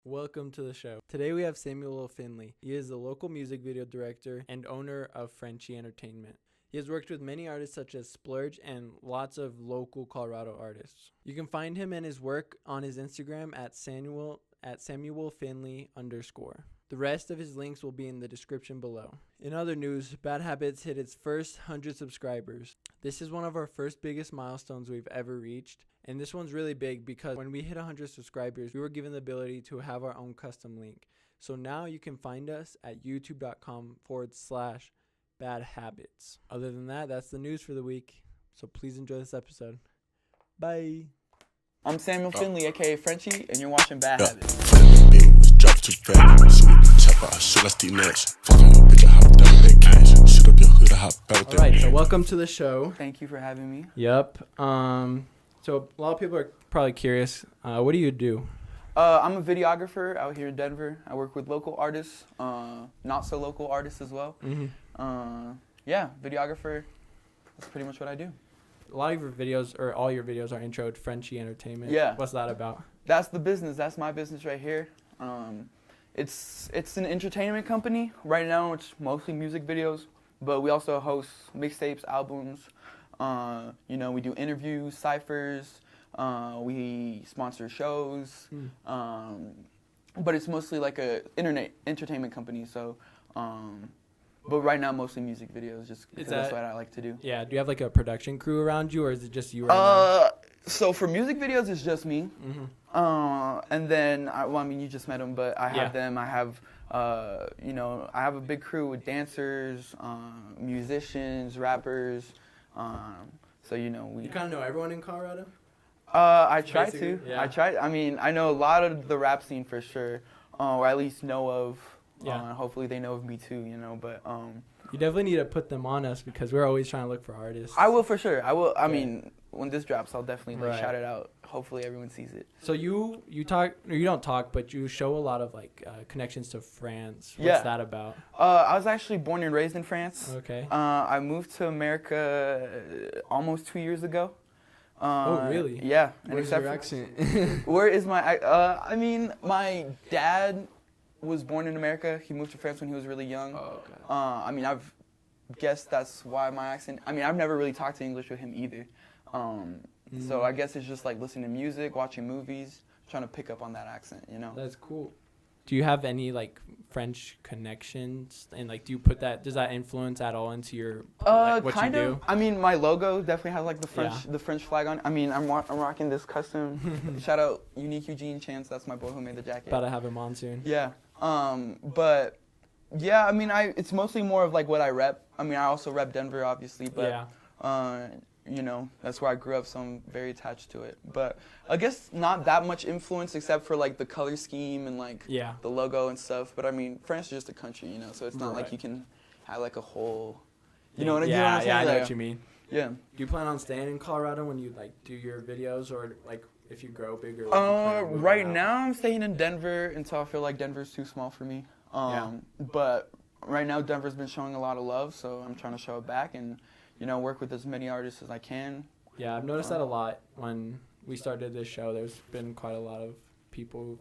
Welcome to the show. Today we have Samuel Finley. He is the local music video director and owner of Frenchy Entertainment. He has worked with many artists such as Splurge and lots of local Colorado artists. You can find him and his work on his Instagram at Samuel Finley _. The rest of his links will be in the description below. In other news, Bad Habits hit its first 100 subscribers. This is one of our first biggest milestones we've ever reached. And this one's really big because when we hit 100 subscribers, we were given the ability to have our own custom link. So now you can find us at youtube.com/badhabits. Other than that, that's the news for the week. So please enjoy this episode. Bye. I'm Samuel Finley, aka Frenchy, and you're watching Bad Habits. Alright, so welcome to the show. Thank you for having me. Yep. So a lot of people are probably curious. What do you do? I'm a videographer out here in Denver. I work with local artists, not so local artists as well. Yeah, videographer. That's pretty much what I do. A lot of your videos, or all your videos, are introed Frenchy Entertainment. Yeah. What's that about? That's the business. That's my business right here. It's an entertainment company. Right now, it's mostly music videos, but we also host mixtapes, albums. We do interviews, ciphers. We sponsor shows. But it's mostly like a internet entertainment company. So, but right now, mostly music videos, just because that's what I like to do. Yeah. Do you have like a production crew around you, or is it just you right now? So for music videos, it's just me. And then, you just met them, but I have them. I have, I have a big crew with dancers, musicians, rappers. So, we... You kind of know everyone in Colorado? I try to. Yeah. I know a lot of the rap scene for sure, or at least know of. Yeah. Hopefully they know of me too, but... You definitely need to put them on us because we're always trying to look for artists. I will for sure. I will. I mean, when this drops, I'll definitely shout it out. Hopefully everyone sees it. So you talk, or you don't talk, but you show a lot of connections to France. What's that about? I was actually born and raised in France. Okay. I moved to America almost 2 years ago. Oh, really? Yeah. Where's your accent? Where is my... my dad was born in America. He moved to France when he was really young. Oh, okay. I've guessed that's why my accent... I've never really talked to English with him either. So I guess it's just like listening to music, watching movies, trying to pick up on that accent, That's cool. Do you have any French connections, and do you put that? Does that influence at all into your what kind you of. do? My logo definitely has the French flag on. I'm rocking this custom. Shout out Unique Eugene Chance. That's my boy who made the jacket. About to have him on soon. Yeah. But yeah, it's mostly more of what I rep. I also rep Denver, obviously, but that's where I grew up, so I'm very attached to it. But I guess not that much influence except for the color scheme and the logo and stuff. But France is just a country, so it's not like you can have a whole, you know what I mean? Yeah, I know what you mean. Yeah. Do you plan on staying in Colorado when you do your videos, or if you grow bigger? Right now I'm staying in Denver until I feel like Denver's too small for me. But right now Denver's been showing a lot of love, so I'm trying to show it back and work with as many artists as I can. Yeah, I've noticed that a lot. When we started this show, there's been quite a lot of people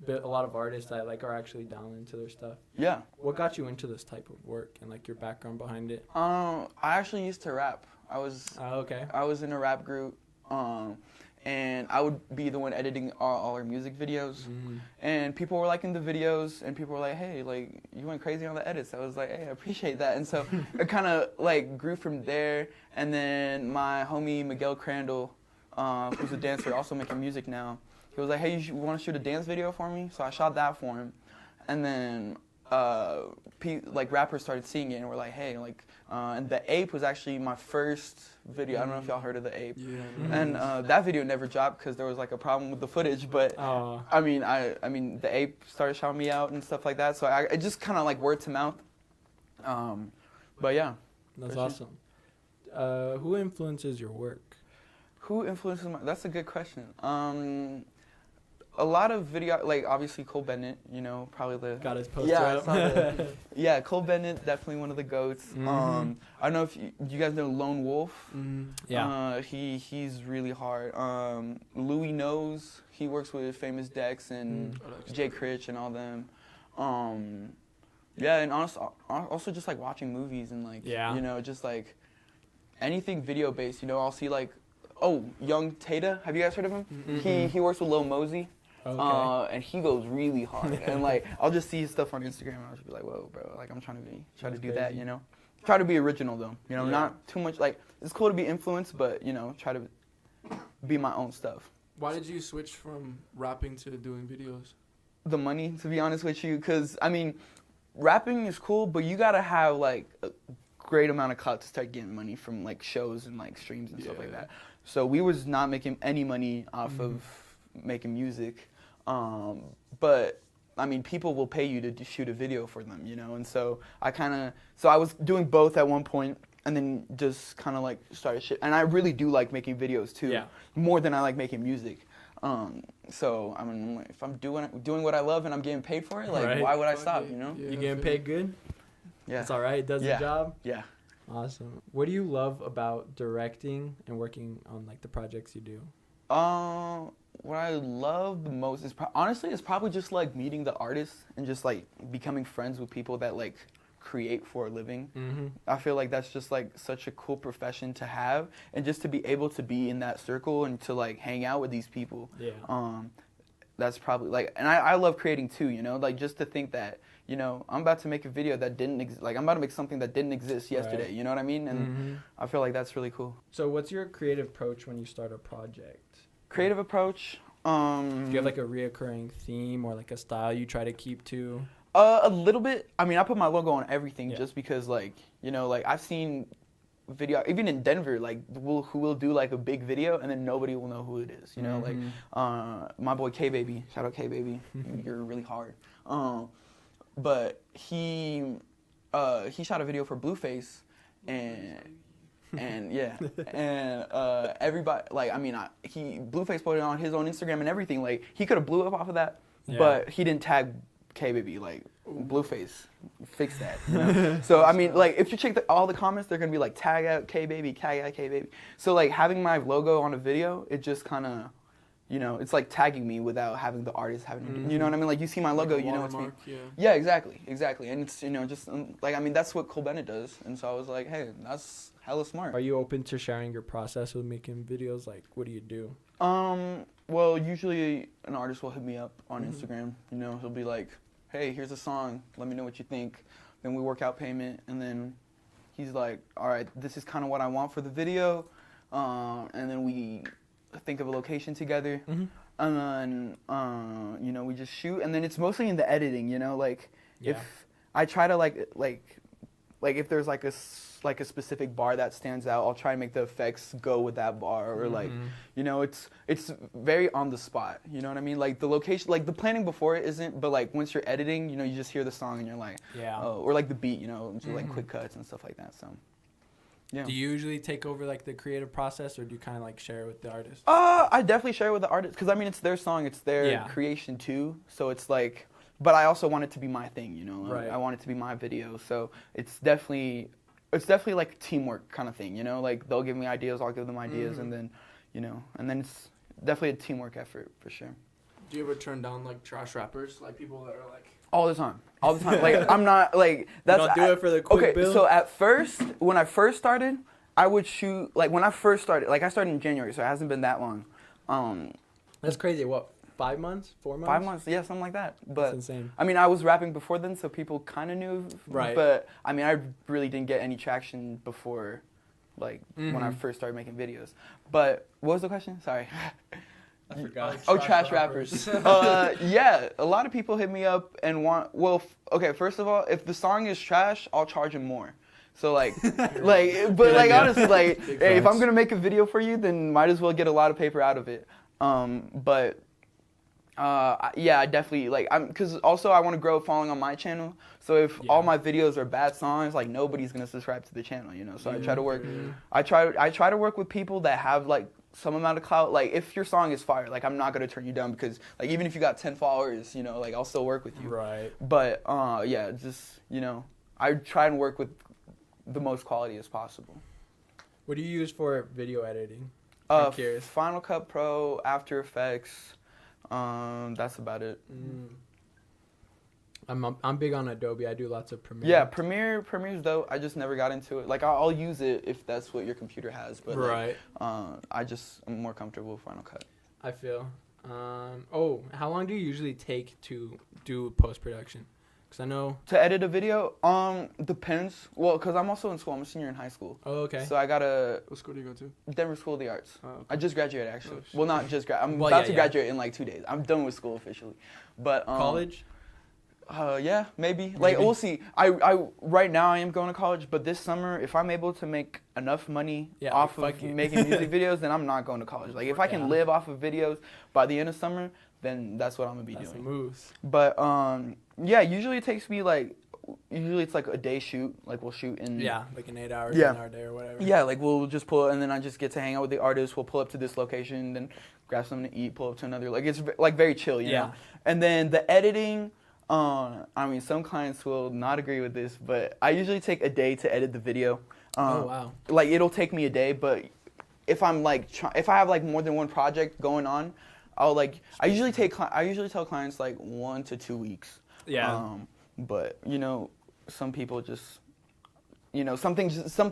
a lot of artists that are actually down into their stuff. Yeah. What got you into this type of work and your background behind it? I actually used to rap. I was in a rap group. And I would be the one editing all our music videos. And people were liking the videos, and people were like, hey, you went crazy on the edits. I was like, hey, I appreciate that. And so it kind of grew from there. And then my homie Miguel Crandall, who's a dancer, also making music now, he was like, hey, you want to shoot a dance video for me? So I shot that for him. And then rappers started seeing it and were like, hey, and the Ape was actually my first video. I don't know if y'all heard of the Ape. Yeah. And that video never dropped because there was a problem with the footage. But the Ape started shouting me out and stuff like that. So it just kind of word to mouth. But yeah. That's awesome. Who influences your work? Who influences my? That's a good question. a lot of video, like obviously Cole Bennett, you know, probably the got his poster up. Yeah, Cole Bennett, definitely one of the goats. I don't know if you guys know Lone Wolf. Yeah. He's really hard. Louis Knows, he works with Famous Dex and Jay Critch and all them. Yeah, and also just like watching movies and like, you know, just like anything video based, you know, I'll see like, Young Tata, have you guys heard of him? He works with Lil Mosey. And he goes really hard. And like, I'll just see his stuff on Instagram and I'll just be like, whoa, bro, like I'm trying to do that, you know? Try to be original though, you know, not too much, like, it's cool to be influenced, but, you know, try to be my own stuff. Why did you switch from rapping to doing videos? The money, to be honest with you, because, I mean, rapping is cool, but you gotta have like a great amount of clout to start getting money from like shows and like streams and stuff like that. So we was not making any money off of making music, but I mean people will pay you to shoot a video for them, you know. And so I was doing both at one point, and then just kind of like started shit. And I really do like making videos too, more than I like making music. So I mean, if I'm doing what I love and I'm getting paid for it, like why would I stop? You know? You getting paid good? Yeah, it's all right. It does the job. Yeah. Awesome. What do you love about directing and working on like the projects you do? What I love the most is honestly it's probably just like meeting the artists and just like becoming friends with people that like create for a living. I feel like that's just like such a cool profession to have, and just to be able to be in that circle and to like hang out with these people. That's probably like, and I love creating too, you know, like just to think that, you know, I'm about to make a video that didn't like I'm about to make something that didn't exist yesterday, you know what I mean? And I feel like that's really cool. So what's your creative approach when you start a project? Creative approach? Do you have like a reoccurring theme or like a style you try to keep to? A little bit. I mean, I put my logo on everything just because, like, you know, like I've seen video, even in Denver, like who will do like a big video and then nobody will know who it is, you know, like my boy K Baby, shout out K Baby, you're really hard. But he shot a video for Blueface, and everybody, like, I mean, Blueface put it on his own Instagram and everything, like he could have blew up off of that, but he didn't tag K Baby, like Blueface, fix that. You know? So I mean, like if you check all the comments, they're gonna be like tag out K Baby, tag out K Baby. So like having my logo on a video, it just kind of, you know, it's like tagging me without having the artist having to do, you know what I mean? Like you see my logo, like you know it's me. Yeah, exactly. And it's, you know, just like, I mean, that's what Cole Bennett does. And so I was like, hey, that's hella smart. Are you open to sharing your process with making videos? Like, what do you do? Well, usually an artist will hit me up on Instagram. You know, he'll be like, hey, here's a song. Let me know what you think. Then we work out payment. And then he's like, all right, this is kind of what I want for the video. And then we think of a location together. And then, you know, we just shoot. And then it's mostly in the editing, you know, like if I try to like if there's like a specific bar that stands out, I'll try to make the effects go with that bar, or like, you know, it's very on the spot, you know what I mean? Like the location, like the planning before it isn't, but like once you're editing, you know, you just hear the song and you're like, oh, or like the beat, you know, do like quick cuts and stuff like that. So yeah. Do you usually take over like the creative process, or do you kind of like share it with the artist? I definitely share it with the artist, because I mean it's their song, it's their creation too, so it's like, but I also want it to be my thing, you know. I want it to be my video, so it's definitely like a teamwork kind of thing, you know. Like they'll give me ideas, I'll give them ideas, and then, you know, and then it's definitely a teamwork effort for sure. Do you ever turn down like trash rappers, like people that are like? All the time. Like I'm not like that's. You don't do it for the quick bill? So at first, when I first started, I would shoot like when I first started. Like I started in January, so it hasn't been that long. That's crazy. What? 5 months? 4 months? 5 months, yeah, something like that. But that's insane. I mean, I was rapping before then, so people kind of knew. Right. But I mean, I really didn't get any traction before, like when I first started making videos. But what was the question? Sorry. I forgot. Trash rappers. Yeah, a lot of people hit me up and want. Well, okay. First of all, if the song is trash, I'll charge them more. So like, but like honestly, like, hey, if I'm gonna make a video for you, then might as well get a lot of paper out of it. But yeah, I definitely like. Because also I want to grow a following on my channel. So if all my videos are bad songs, like nobody's gonna subscribe to the channel, you know. So I try to work. I try to work with people that have like some amount of clout. Like, if your song is fire, like, I'm not gonna turn you down because, like, even if you got 10 followers, you know, like, I'll still work with you. Right. But yeah, just, you know, I try and work with the most quality as possible. What do you use for video editing? I'm curious. Final Cut Pro, After Effects. That's about it. I'm big on Adobe. I do lots of Premiere. Yeah, Premiere's dope. I just never got into it. Like, I'll use it if that's what your computer has, but right. Like, I'm more comfortable with Final Cut. I feel. How long do you usually take to do post-production? Because I know to edit a video, depends. Well, because I'm also in school. I'm a senior in high school. Oh, okay. So I gotta. What school do you go to? Denver School of the Arts. Oh, okay. I just graduated actually. Well, not just I'm well, about to graduate in like 2 days. I'm done with school officially, but college. Yeah, maybe. Like, we'll see. I right now I am going to college, but this summer, if I'm able to make enough money off of making music videos, then I'm not going to college. Like, if I can live off of videos by the end of summer, then that's what I'm gonna be doing. That's the moves. But yeah, usually it takes me like, it's like a day shoot. Like, we'll shoot in like an 8 hour, 10 hour day or whatever. Yeah, like we'll just pull, and then I just get to hang out with the artist. We'll pull up to this location, then grab something to eat, pull up to another. Like, it's like very chill, you know. And then the editing. I mean, some clients will not agree with this, but I usually take a day to edit the video. Oh, wow. Like, it'll take me a day, but if I'm like, if I have like more than one project going on, I'll like, I usually tell clients like 1 to 2 weeks. Yeah. But, you know, some people just, you know, some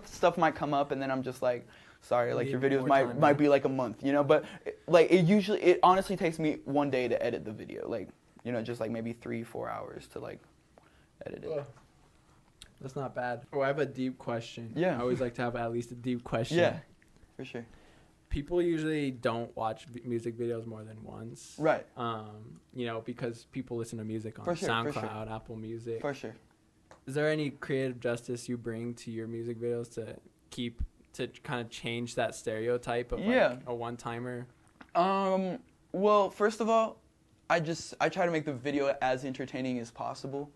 stuff might come up, and then I'm just like, sorry, like, your videos might be like a month, you know, but like, it honestly takes me 1 day to edit the video. Like, you know, just like maybe 3-4 hours to like edit it. That's not bad. Oh, I have a deep question. Yeah. I always like to have at least a deep question. Yeah, for sure. People usually don't watch music videos more than once. Right. You know, because people listen to music on SoundCloud, Apple Music. For sure. Is there any creative justice you bring to your music videos to kind of change that stereotype of like a one-timer? Well, first of all, I try to make the video as entertaining as possible.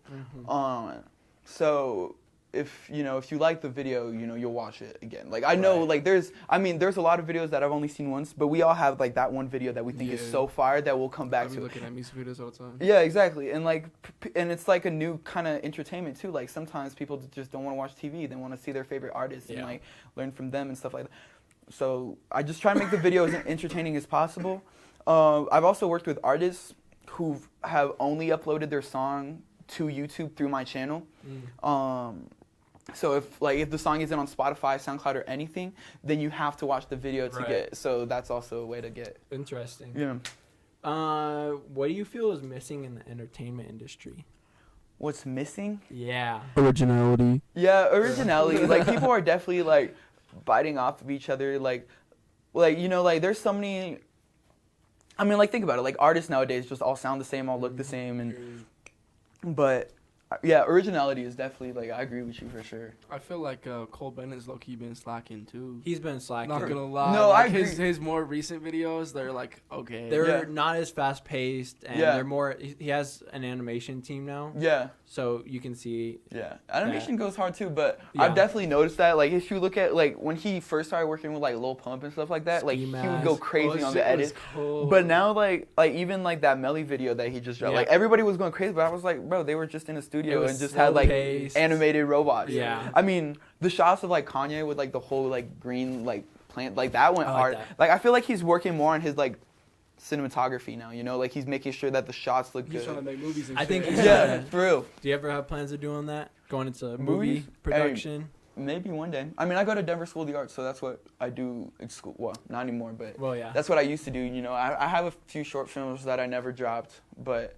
So if you like the video, you know, you'll watch it again. Like, I know, like, there's a lot of videos that I've only seen once, but we all have like that one video that we think is so fire that we'll come back to. I'm looking at music videos all the time. Yeah, exactly. And like, and it's like a new kind of entertainment too. Like, sometimes people just don't want to watch TV. They want to see their favorite artists and like learn from them and stuff like that. So I just try to make the video as entertaining as possible. I've also worked with artists who have only uploaded their song to YouTube through my channel. So if the song isn't on Spotify, SoundCloud, or anything, then you have to watch the video to get. So that's also a way to get. Interesting. Yeah. What do you feel is missing in the entertainment industry? What's missing? Yeah. Originality. Yeah, originality. Like, people are definitely like biting off of each other. Like you know, like, there's so many. I mean, like, think about it. Like, artists nowadays just all sound the same, all look the same, but yeah, originality is definitely, like, I agree with you for sure. I feel like Cole Bennett's low-key been slacking, too. He's been slacking. Not gonna lie. No, like, I agree. His more recent videos, they're like, okay. They're not as fast-paced, and they're more, he has an animation team now. Yeah. So you can see. Yeah. Animation goes hard, too, but I've definitely noticed that. Like, if you look at, like, when he first started working with, like, Lil Pump and stuff like that, like, he would go crazy on the edit. Cool. But now, like even, like, that Melly video that he just dropped, like, everybody was going crazy, but I was like, bro, they were just in a studio and just had, like, animated robots. Yeah. I mean, the shots of, like, Kanye with, like, the whole, like, green, like, plant, like, that went hard. That. Like, I feel like he's working more on his, like, cinematography now, you know? Like, he's making sure that the shots look good. He's trying to make movies and I think yeah, for real. Do you ever have plans of doing that? Going into Movies? movie production? Maybe one day. I mean, I go to Denver School of the Arts, so that's what I do in school. Well, not anymore, but that's what I used to do, you know? I have a few short films that I never dropped, but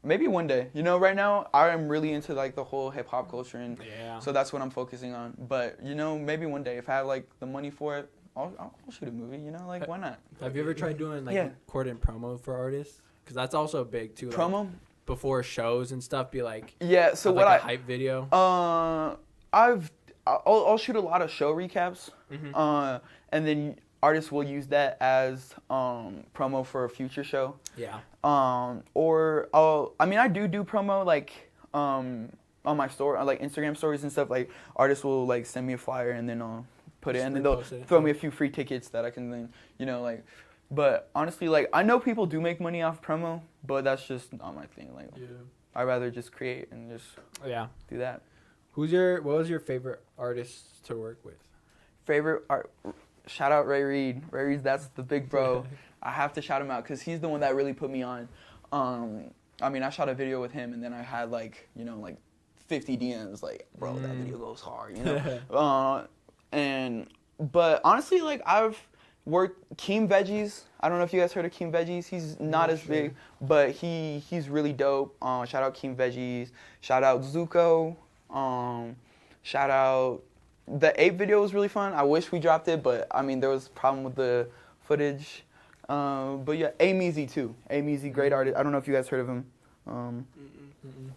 maybe one day. You know, right now I am really into like the whole hip hop culture, and so that's what I'm focusing on. But you know, maybe one day if I have like the money for it, I'll shoot a movie. You know, like, why not? Have you ever tried doing like recording promo for artists? Because that's also big too. Promo like, before shows and stuff. Be like so what like a hype video. I'll shoot a lot of show recaps, and then artists will use that as promo for a future show. Yeah. Or I do promo like on my store, like Instagram stories and stuff. Like, artists will like send me a flyer, and then put it in, and they'll throw me a few free tickets that I can then, like. But honestly, like, I know people do make money off promo, but that's just not my thing. Like, I'd rather just create and just do that. What was your favorite artist to work with? Favorite art? Shout out Ray Reed. Ray Reed, that's the big bro. I have to shout him out because he's the one that really put me on. I mean, I shot a video with him, and then I had like 50 DMs, like, bro, that video goes hard, But honestly, like, I've worked Keem Veggies. I don't know if you guys heard of Keem Veggies. He's not as big, but he's really dope. Shout out Keem Veggies. Shout out Zuko. Shout out the Ape video was really fun. I wish we dropped it, but I mean there was a problem with the footage. But yeah, Ameezy too. Ameezy, great artist. I don't know if you guys heard of him.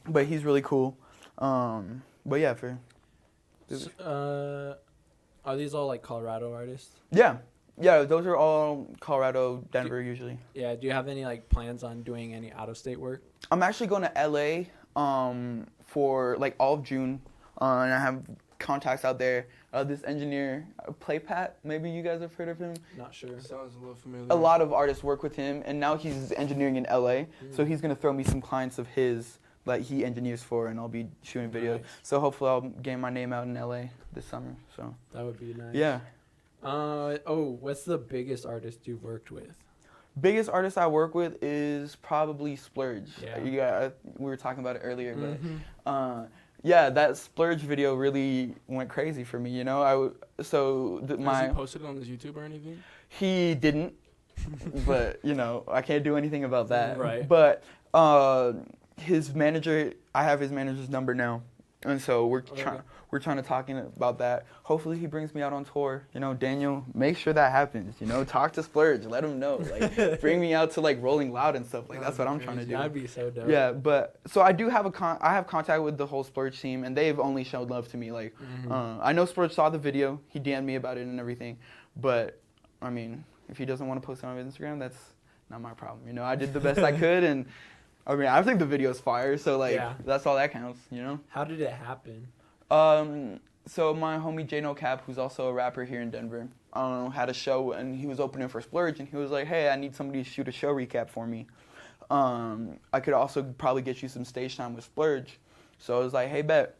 But he's really cool. But yeah, are these all like Colorado artists? Yeah, those are all Colorado, Denver usually. Yeah, do you have any like plans on doing any out-of-state work? I'm actually going to LA for like all of June, and I have contacts out there. This engineer, Playpat, maybe you guys have heard of him? Not sure. Sounds a little familiar. A lot of artists work with him, and now he's engineering in LA, so he's going to throw me some clients of his like he engineers for, and I'll be shooting videos. Nice. So hopefully I'll get my name out in LA this summer. So that would be nice. Yeah. What's the biggest artist you've worked with? Biggest artist I work with is probably Splurge. Yeah. We were talking about it earlier, but that Splurge video really went crazy for me. Has he posted it on his YouTube or anything? He didn't, but I can't do anything about that. Right. But his manager, I have his manager's number now, and so we're trying to talk about that. Hopefully he brings me out on tour. Daniel, make sure that happens. Talk to Splurge, let him know. Like, bring me out to like Rolling Loud and stuff. Like, that's what I'm trying to do. That'd be so dope. Yeah, but so I do have I have contact with the whole Splurge team, and they've only showed love to me. Like, I know Splurge saw the video, he DM'd me about it and everything. But I mean, if he doesn't want to post it on his Instagram, that's not my problem. I did the best I could, and I mean, I think the video's fire, so like that's all that counts. How did it happen? So my homie J-No Cap, who's also a rapper here in Denver, had a show, and he was opening for Splurge, and he was like, hey, I need somebody to shoot a show recap for me. I could also probably get you some stage time with Splurge. So I was like, hey, bet.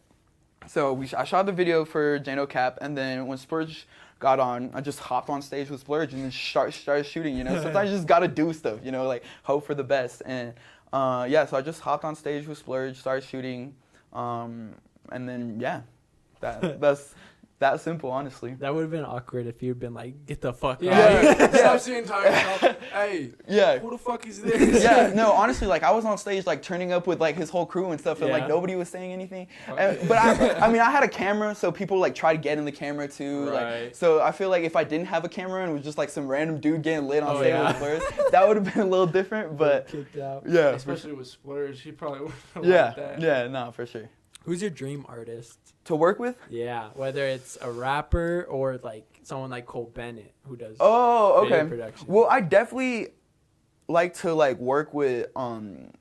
So I shot the video for J-No Cap, and then when Splurge got on, I just hopped on stage with Splurge and then started shooting, Sometimes you just got to do stuff, like hope for the best. And so I just hopped on stage with Splurge, started shooting, and then, that's that simple, honestly. That would have been awkward if you'd been like, get the fuck out. Stop saying hey, who the fuck is this? No, honestly, like, I was on stage, like, turning up with, like, his whole crew and stuff, and, like, nobody was saying anything. But, I mean, I had a camera, so people, like, try to get in the camera, too. Right. Like, so I feel like if I didn't have a camera and it was just, like, some random dude getting lit on stage with Splurge, that would have been a little different, but... Kicked out. Yeah. Especially with Splurge, he probably would have liked that. Yeah, no, for sure. Who's your dream artist? To work with? Yeah, whether it's a rapper or like someone like Cole Bennett who does video production. Well, I definitely like to like work with Lone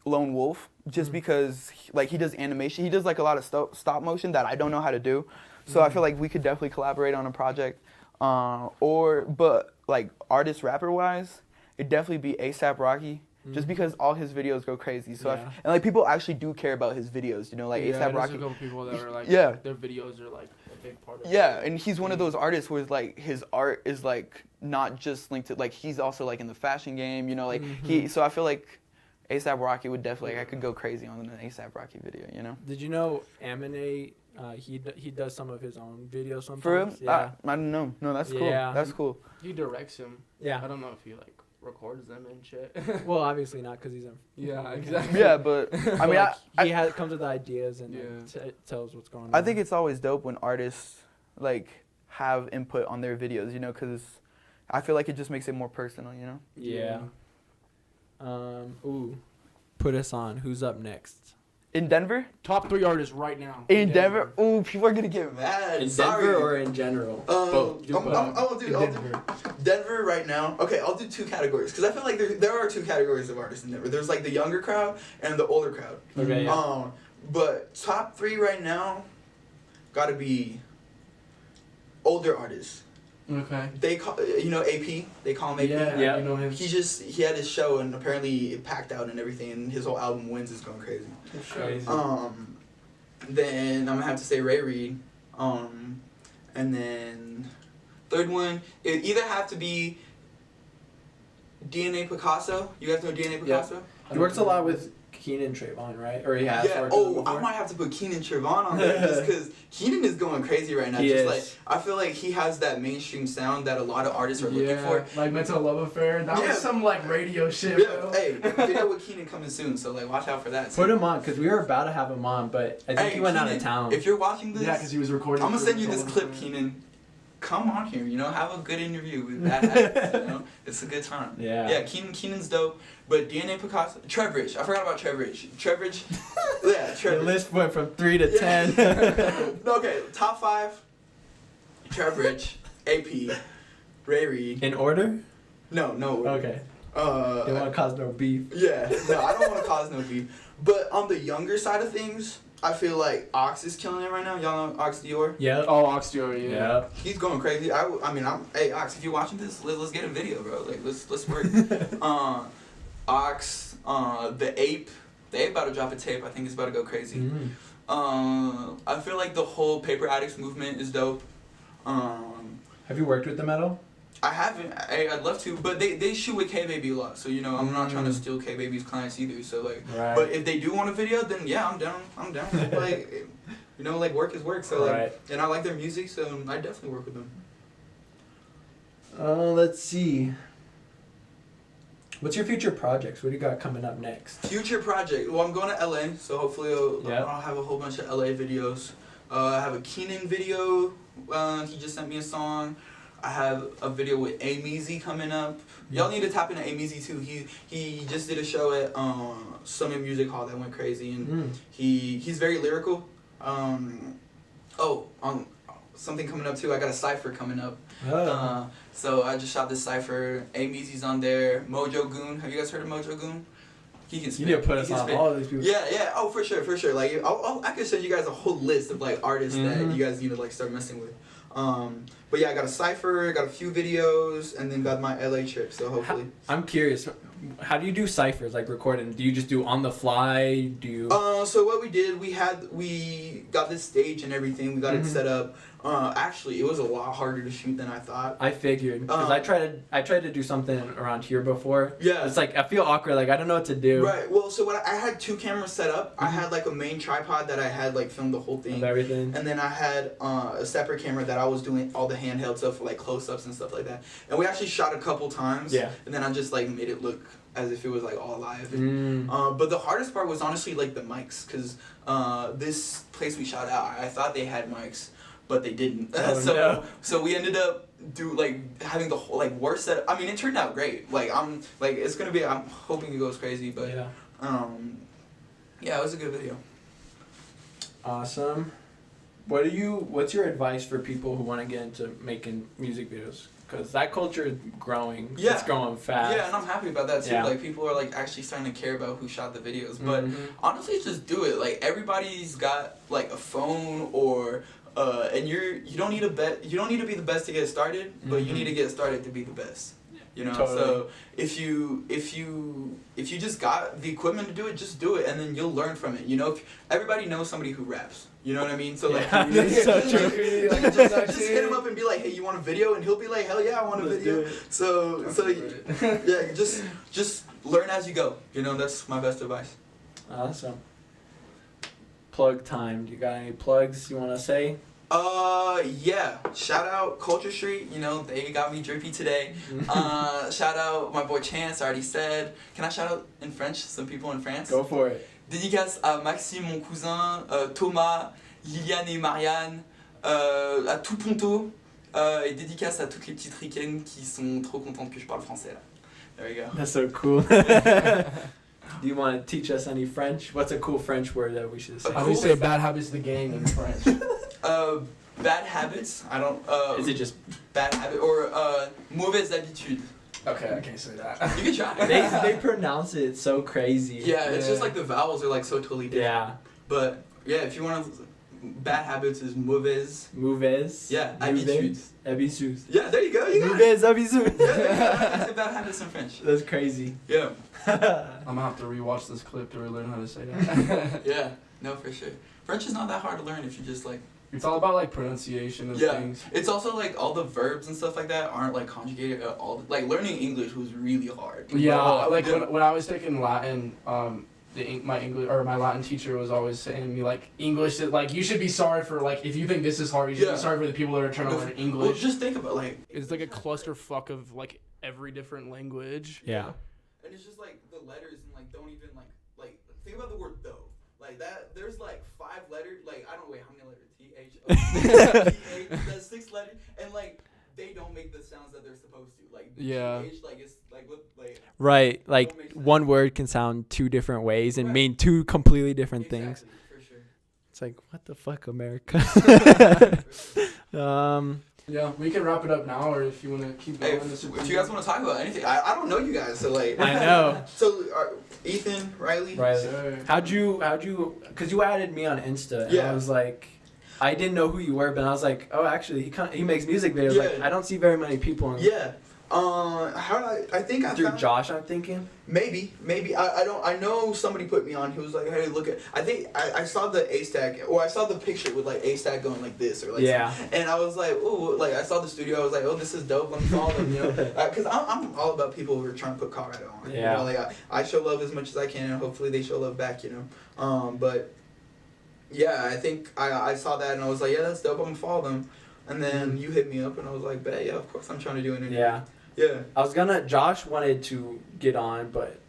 Wolf just because he does animation. He does like a lot of stop motion that I don't know how to do. So I feel like we could definitely collaborate on a project. But like artist rapper wise, it'd definitely be A$AP Rocky. Just because all his videos go crazy, so and like people actually do care about his videos, like A$AP Rocky. There's a couple people that are like, their videos are like a big part of it. Yeah, and he's one of those artists where like his art is like not just linked to like he's also like in the fashion game, like so I feel like A$AP Rocky would definitely I could go crazy on an A$AP Rocky video, Did you know Aminé? He does some of his own videos sometimes. For him? Yeah. I don't know. No, that's cool. Yeah. That's cool. He directs him. Yeah. I don't know if he like records them and shit. Well, obviously not because he's in. Yeah, exactly. Yeah, but I mean, he comes with ideas and tells what's going on. I think it's always dope when artists like have input on their videos, because I feel like it just makes it more personal, Yeah. Put us on. Who's up next? In Denver? Top 3 artists right now. In Denver? Ooh, people are gonna get mad. In Denver or in general? I'll do Denver right now. Okay, I'll do 2 categories because I feel like there are 2 categories of artists in Denver. There's like the younger crowd and the older crowd. Okay. But top 3 right now, gotta be older artists. Okay. They call AP. They call him AP. Yeah. You know him. He had his show and apparently it packed out and everything, and his whole album Wins is going crazy. That's crazy. Then I'm gonna have to say Ray Reid. And then third one, it either have to be dnapicasso. You guys know dnapicasso? Yeah. He works a lot with Keenan Trayvon, right? Or he has. Yeah. Oh, I might have to put Keenan Trayvon on there just because Keenan is going crazy right now. I feel like he has that mainstream sound that a lot of artists are looking for. Like Mental Love Affair. That was some like radio shit. Yeah. Bro. Hey, video with Keenan coming soon, so like watch out for that. Put him on because we were about to have him on, but I think he went Keenan, out of town. If you're watching this, because he was recording. I'm gonna send you this clip, Keenan. Come on here, have a good interview with Bad Habits, It's a good time. Yeah. Yeah, Keenan's dope, but dnapicasso, Trevridge, I forgot about Trevridge. Trevridge. The list went from 3 to 10. Okay, top 5, Trevridge, AP, Ray Reid. In order? No. Okay. Don't want to cause no beef. Yeah, no, I don't want to cause no beef. But on the younger side of things, I feel like Ox is killing it right now. Y'all know Ox Dior? Yeah. Oh, Ox Dior, yeah. He's going crazy. Hey Ox, if you're watching this, let's get a video, bro. Like let's work. Ox, the Ape about to drop a tape. I think it's about to go crazy. I feel like the whole Paper Addicts movement is dope. Have you worked with them at all? I haven't. I'd love to, but they shoot with K Baby a lot, so I'm not trying to steal K Baby's clients either. So like, but if they do want a video, then yeah, I'm down. Like, work is work. So like, and I like their music, so I definitely work with them. Let's see. What's your future projects? What do you got coming up next? Future project. Well, I'm going to LA, so hopefully I'll have a whole bunch of LA videos. I have a Keenan video. He just sent me a song. I have a video with Ameezy coming up. Y'all need to tap into Ameezy too. He just did a show at Summit Music Hall that went crazy, and he's very lyrical. Something coming up too. I got a cypher coming up. So I just shot this cypher. Ameezy's on there. Mojo Goon. Have you guys heard of Mojo Goon? He can spit. You need to put us on all these people. Yeah. Oh, for sure. Like, I can send you guys a whole list of like artists that you guys need to like start messing with. But yeah, I got a cypher, got a few videos, and then got my LA trip. So hopefully. I'm curious. How do you do ciphers, like recording? Do you just do on the fly? Do you? So what we did, we got this stage and everything. We got it set up. Actually, it was a lot harder to shoot than I thought. I figured because I tried to do something around here before. Yeah. It's like I feel awkward. Like I don't know what to do. Right. Well, so I had 2 cameras set up. I had like a main tripod that I had like filmed the whole thing. Of everything. And then I had a separate camera that I was doing all the handheld stuff for like close-ups and stuff like that. And we actually shot a couple times. Yeah. And then I just like made it look as if it was like all live. And, but the hardest part was honestly like the mics, because this place we shot out, I thought they had mics, but they didn't. So we ended up having the whole like worst set. I mean, it turned out great. Like I'm hoping it goes crazy, but yeah, it was a good video. Awesome. What's your advice for people who want to get into making music videos? Because that culture is growing. Yeah. It's growing fast. Yeah, and I'm happy about that too. Yeah. Like people are like actually starting to care about who shot the videos. But honestly, just do it. Like everybody's got like a phone or and you don't need you don't need to be the best to get started, but you need to get started to be the best. Totally. So if you just got the equipment to do it, just do it, and then you'll learn from it. If everybody knows somebody who raps. You know what I mean? So like, that's so true. just hit him up and be like, hey, you want a video? And he'll be like, hell yeah, I want a video. So yeah, just learn as you go. That's my best advice. Awesome. Plug time. Do you got any plugs you want to say? Yeah. Shout out Culture Street. They got me drippy today. Shout out my boy Chance. I already said. Can I shout out in French? Some people in France. Go for it. Dédicace à Maxime, mon cousin, Thomas, Liliane et Marianne, à tout Ponto, et dédicace à toutes les petites ricaines qui sont trop contentes que je parle français là. There you go. That's so cool. Do you want to teach us any French? What's a cool French word that we should say? How do you say bad habits the gang in French? Bad habits. I don't. Is it just bad habit or mauvaise habitude? Okay, I can't say that. You can try. They pronounce it so crazy. Yeah, it's just like the vowels are like so totally different. Yeah. But yeah, if you want to Bad Habits is mauvais. Mauvais. Yeah, habitudes. Habitudes. Yeah, there you go. You got mauvais habitudes. Yeah, it's Bad Habits in French. That's crazy. Yeah. I'm gonna have to rewatch this clip to learn how to say that. Yeah, no, for sure. French is not that hard to learn if you just like. It's all about like pronunciation of things. It's also like all the verbs and stuff like that aren't like conjugated at all. Like learning English was really hard. Yeah, like when I was taking Latin, my Latin teacher was always saying to me like English is like you should be sorry for like if you think this is hard you should be sorry for the people that are trying to learn English. Well, just think about like it's like a clusterfuck of like every different language. Yeah. And it's just like the letters and like don't even like think about the word though. Like that there's like 5 letters like I don't wait how many letters TH that's 6 letters and like they don't make the sounds that they're supposed to. Like TH, like it's like what like right, like one word can sound 2 different ways and mean 2 completely different things. For sure. It's like what the fuck, America. Yeah, we can wrap it up now, or if you want to keep going. If you guys want to talk about anything, I don't know you guys, so like. I know. So Ethan, Riley. How'd you? Because you added me on Insta, and I was like, I didn't know who you were, but I was like, oh, actually, he makes music videos. Yeah. Like, I don't see very many people on. Yeah. I think I through found, Josh, I'm thinking. Maybe. I know somebody put me on. He was like, hey, look at. I think I saw the A stack, or I saw the picture with like A stack going like this, or like. Yeah. And I was like, oh, like I saw the studio. I was like, oh, this is dope. Let me follow them, you know, because I'm all about people who are trying to put Colorado on. Yeah. You know, like I show love as much as I can, and hopefully they show love back. You know, but. Yeah, I think I saw that and I was like, yeah, that's dope. I'm gonna follow them. And then you hit me up and I was like, yeah, of course I'm trying to do an interview. Yeah. Yeah. Josh wanted to get on, but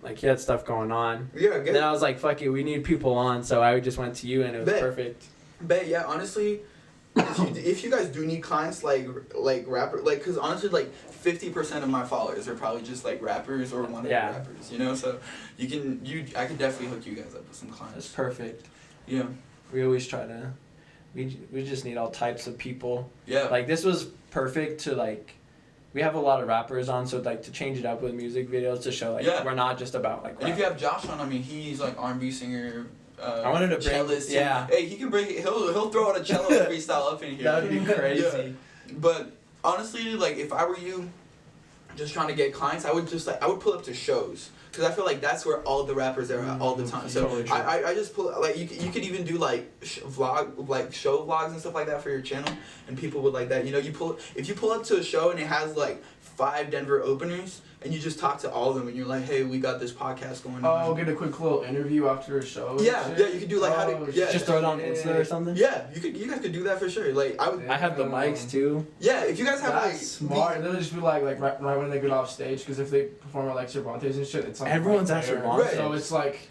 like he had stuff going on. Yeah, good. Then I was like, fuck it, we need people on, so I just went to you and it was perfect. Bet, yeah, honestly, if you guys do need clients like rapper, like, cause honestly, like 50% of my followers are probably just like rappers or one of the rappers, you know. So I can definitely hook you guys up with some clients. That's perfect. Yeah. We always try to. We just need all types of people. Yeah. Like this was perfect to like. We have a lot of rappers on, so like to change it up with music videos to show like we're not just about like. And if you have Josh on, I mean, he's like R&B singer. I wanted to cellist. Yeah. Hey, he can bring. He'll throw out a cello freestyle up in here. That'd be crazy. Yeah. But honestly, like if I were you, just trying to get clients, I would pull up to shows. Because I feel like that's where all the rappers are at all the time. So totally I just pull like you could even do like show vlogs and stuff like that for your channel, and people would like that. You know, if you pull up to a show and it has like 5 Denver openers, and you just talk to all of them, and you're like, hey, we got this podcast going on. Oh, get a quick little interview after a show. Yeah, you could do like just throw it on Insta or something. Yeah, you guys could do that for sure. Like I have the mics too. Yeah, if you guys have that's smart. They'll just be like right when they get off stage, because if they perform at like Cervantes and shit, it's like everyone's at Cervantes, right. So it's like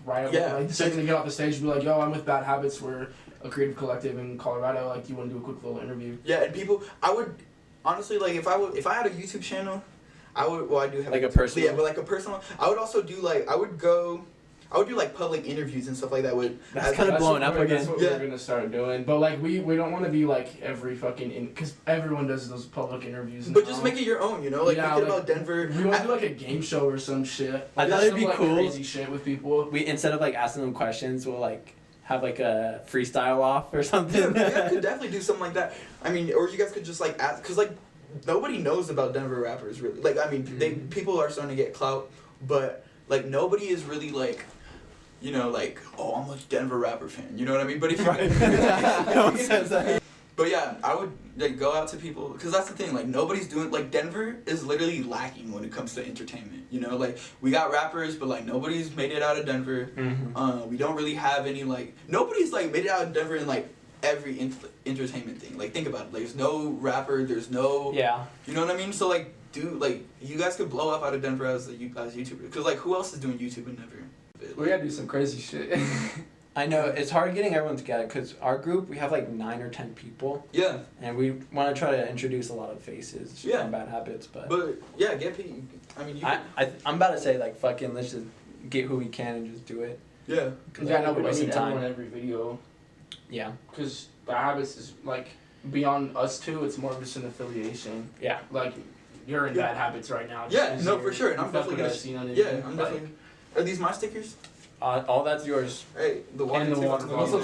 like the second they get off the stage, be like, yo, I'm with Bad Habits. We're a creative collective in Colorado. Like, do you want to do a quick little interview? Yeah, and people, I would honestly like if I had a YouTube channel. I do have like a personal. Yeah, but like a personal. I would also do like I would do like public interviews and stuff like that. That's kind of blowing up again. That's what we're gonna start doing. But like we don't want to be like every fucking because everyone does those public interviews. But just make it your own, you know, like make it about Denver. We want to do like a game show or some shit. I thought it'd be cool. Crazy shit with people. We instead of like asking them questions, we'll like have like a freestyle off or something. Yeah, we could definitely do something like that. I mean, or you guys could just like ask, cause like. Nobody knows about Denver rappers really. Like I mean, people are starting to get clout, but like nobody is really like, you know, like oh I'm a Denver rapper fan. You know what I mean? But if no one says that. But yeah, I would like go out to people because that's the thing. Like nobody's doing like Denver is literally lacking when it comes to entertainment. You know, like we got rappers, but like nobody's made it out of Denver. We don't really have any like nobody's like made it out of Denver in like. Every entertainment thing. Like, think about it. Like, there's no rapper, there's no... Yeah. You know what I mean? So, like, you guys could blow up out of Denver as YouTubers. Because, like, who else is doing YouTube in Denver? We gotta do some crazy shit. I know. It's hard getting everyone together because our group, we have, like, 9 or 10 people. Yeah. And we want to try to introduce a lot of faces from Bad Habits, but... But, yeah, get people... I mean, I'm about to say, like, fucking let's just get who we can and just do it. Yeah. Yeah, no, we don't need everyone in every video. Yeah. Because Bad Habits is, like, beyond us two, it's more of just an affiliation. Yeah. Like, you're in Bad Habits right now. Yeah, no, for sure. And I'm definitely going to... see on it. Yeah, I'm definitely... Are these my stickers? All that's yours. Hey, the water And the water bottle.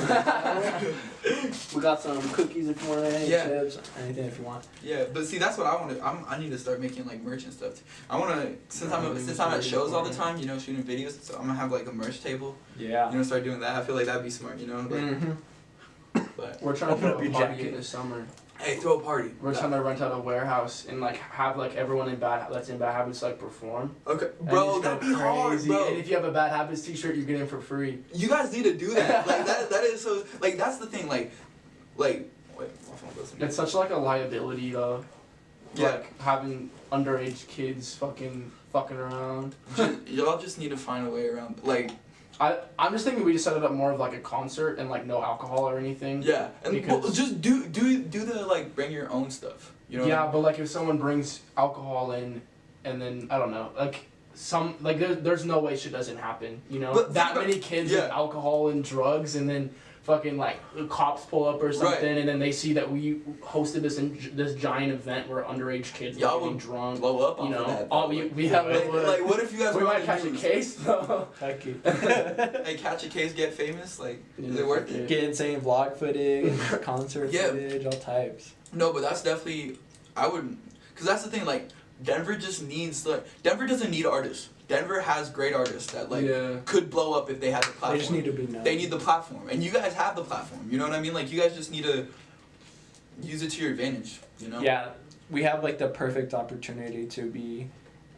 We got some cookies if you want any chips, anything if you want. Yeah, but see, that's what I want to. I need to start making like merch and stuff. I want to since I'm at shows all the time, you know, shooting videos. So I'm gonna have like a merch table. Yeah. You know, start doing that. I feel like that'd be smart. You know. Like, But we're trying to throw a party this summer. Hey, throw a party. We're trying to rent out a warehouse and like have like everyone that's in Bad Habits like perform. Okay, bro, that'd be hard, bro. And if you have a Bad Habits T-shirt, you get it for free. You guys need to do that. Like that is so. Like that's the thing. Like, wait, my phone goes. It's such like a liability though. Yeah. Like having underage kids fucking around. Y'all just need to find a way around. Like. I'm just thinking we just set it up more of like a concert and like no alcohol or anything. Yeah, and well, just do the like bring your own stuff. You know. Yeah, but like if someone brings alcohol in, and then I don't know, like there's no way shit doesn't happen. You know, but that many kids with alcohol and drugs, and then fucking like cops pull up or something, and then they see that we hosted this giant event where underage kids were getting drunk. Blow up, you know. That, we have like what if you guys we might catch a case though. Heck you. Hey, catch a case, get famous. Like, is it worth it? Get insane vlog footage, concert footage, all types. No, but that's definitely because that's the thing. Like, Denver doesn't need artists. Denver has great artists that could blow up if they had the platform. They just need to be known. They need the platform, and you guys have the platform. You know what I mean? Like you guys just need to use it to your advantage. You know? Yeah, we have like the perfect opportunity to be,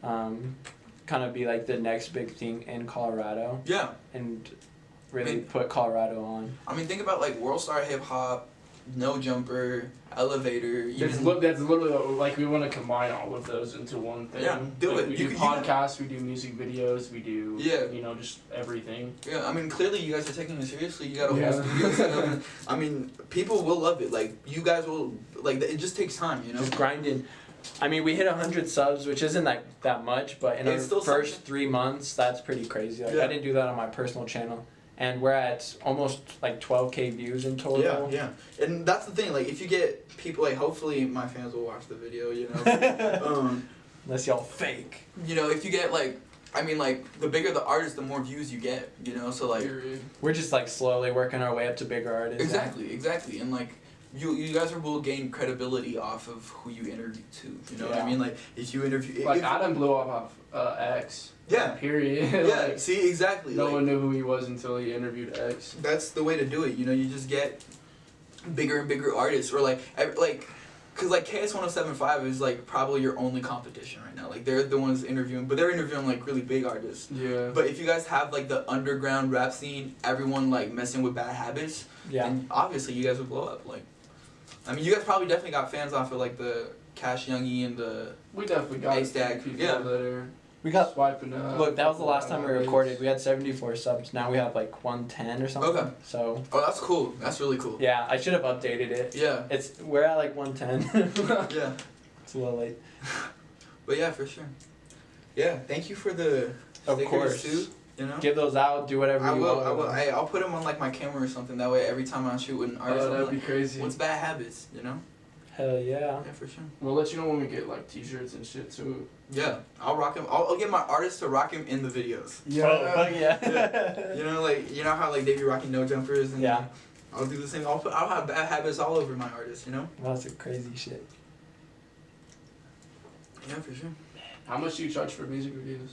kind of be like the next big thing in Colorado. Yeah. And really put Colorado on. I mean, think about like World Star Hip Hop, No Jumper, Elevator. That's literally like we want to combine all of those into one thing. Yeah, do it. We do podcasts, we do music videos, we do you know, just everything. Yeah, I mean, clearly you guys are taking it seriously. You got a whole studio set up. I mean, people will love it. Like you guys will like. It just takes time, you know. Just grinding. I mean, we hit 100 subs, which isn't like that much, but in our first 3 months, that's pretty crazy. Like I didn't do that on my personal channel. And we're at almost like 12K views in total. Yeah. And that's the thing, like if you get people, like hopefully my fans will watch the video, you know. Unless y'all fake. You know, if you get like, I mean like the bigger the artist, the more views you get, you know, so like. We're just like slowly working our way up to bigger artists. Exactly. And like you guys will gain credibility off of who you interview too. You know what I mean? Like if you interview. Like Adam blew off X. Yeah. Period. Yeah. Like, see, exactly. No one knew who he was until he interviewed X. That's the way to do it. You know, you just get bigger and bigger artists, or cause like KS1075 is like probably your only competition right now. Like they're the ones interviewing, but they're interviewing like really big artists. Yeah. But if you guys have like the underground rap scene, everyone like messing with Bad Habits, then obviously you guys would blow up. Like, I mean, you guys probably definitely got fans off of like the Cash Youngie and the. We definitely got people that are. We got swiping up. Look, that was the last time we recorded. We had 74 subs. Now we have like 110 or something. Okay. So. Oh, that's cool. That's really cool. Yeah, I should have updated it. Yeah. We're at like 110. Yeah. It's a little late. But yeah, for sure. Yeah, thank you for the stickers too. You know. Give those out. Do whatever you want. I will. Hey, I'll put them on like my camera or something. That way, every time I shoot with an artist, that'd be crazy. What's Bad Habits? You know. Hell yeah. Yeah, for sure. We'll let you know when we get like t-shirts and shit too. Yeah, I'll rock him. I'll get my artists to rock him in the videos. Yeah. Fuck yeah. You know, like you know how like they be rocking No Jumpers and I'll do the same. I'll have Bad Habits all over my artists. You know. Well, that's a crazy shit. Yeah, for sure. How much do you charge for music videos?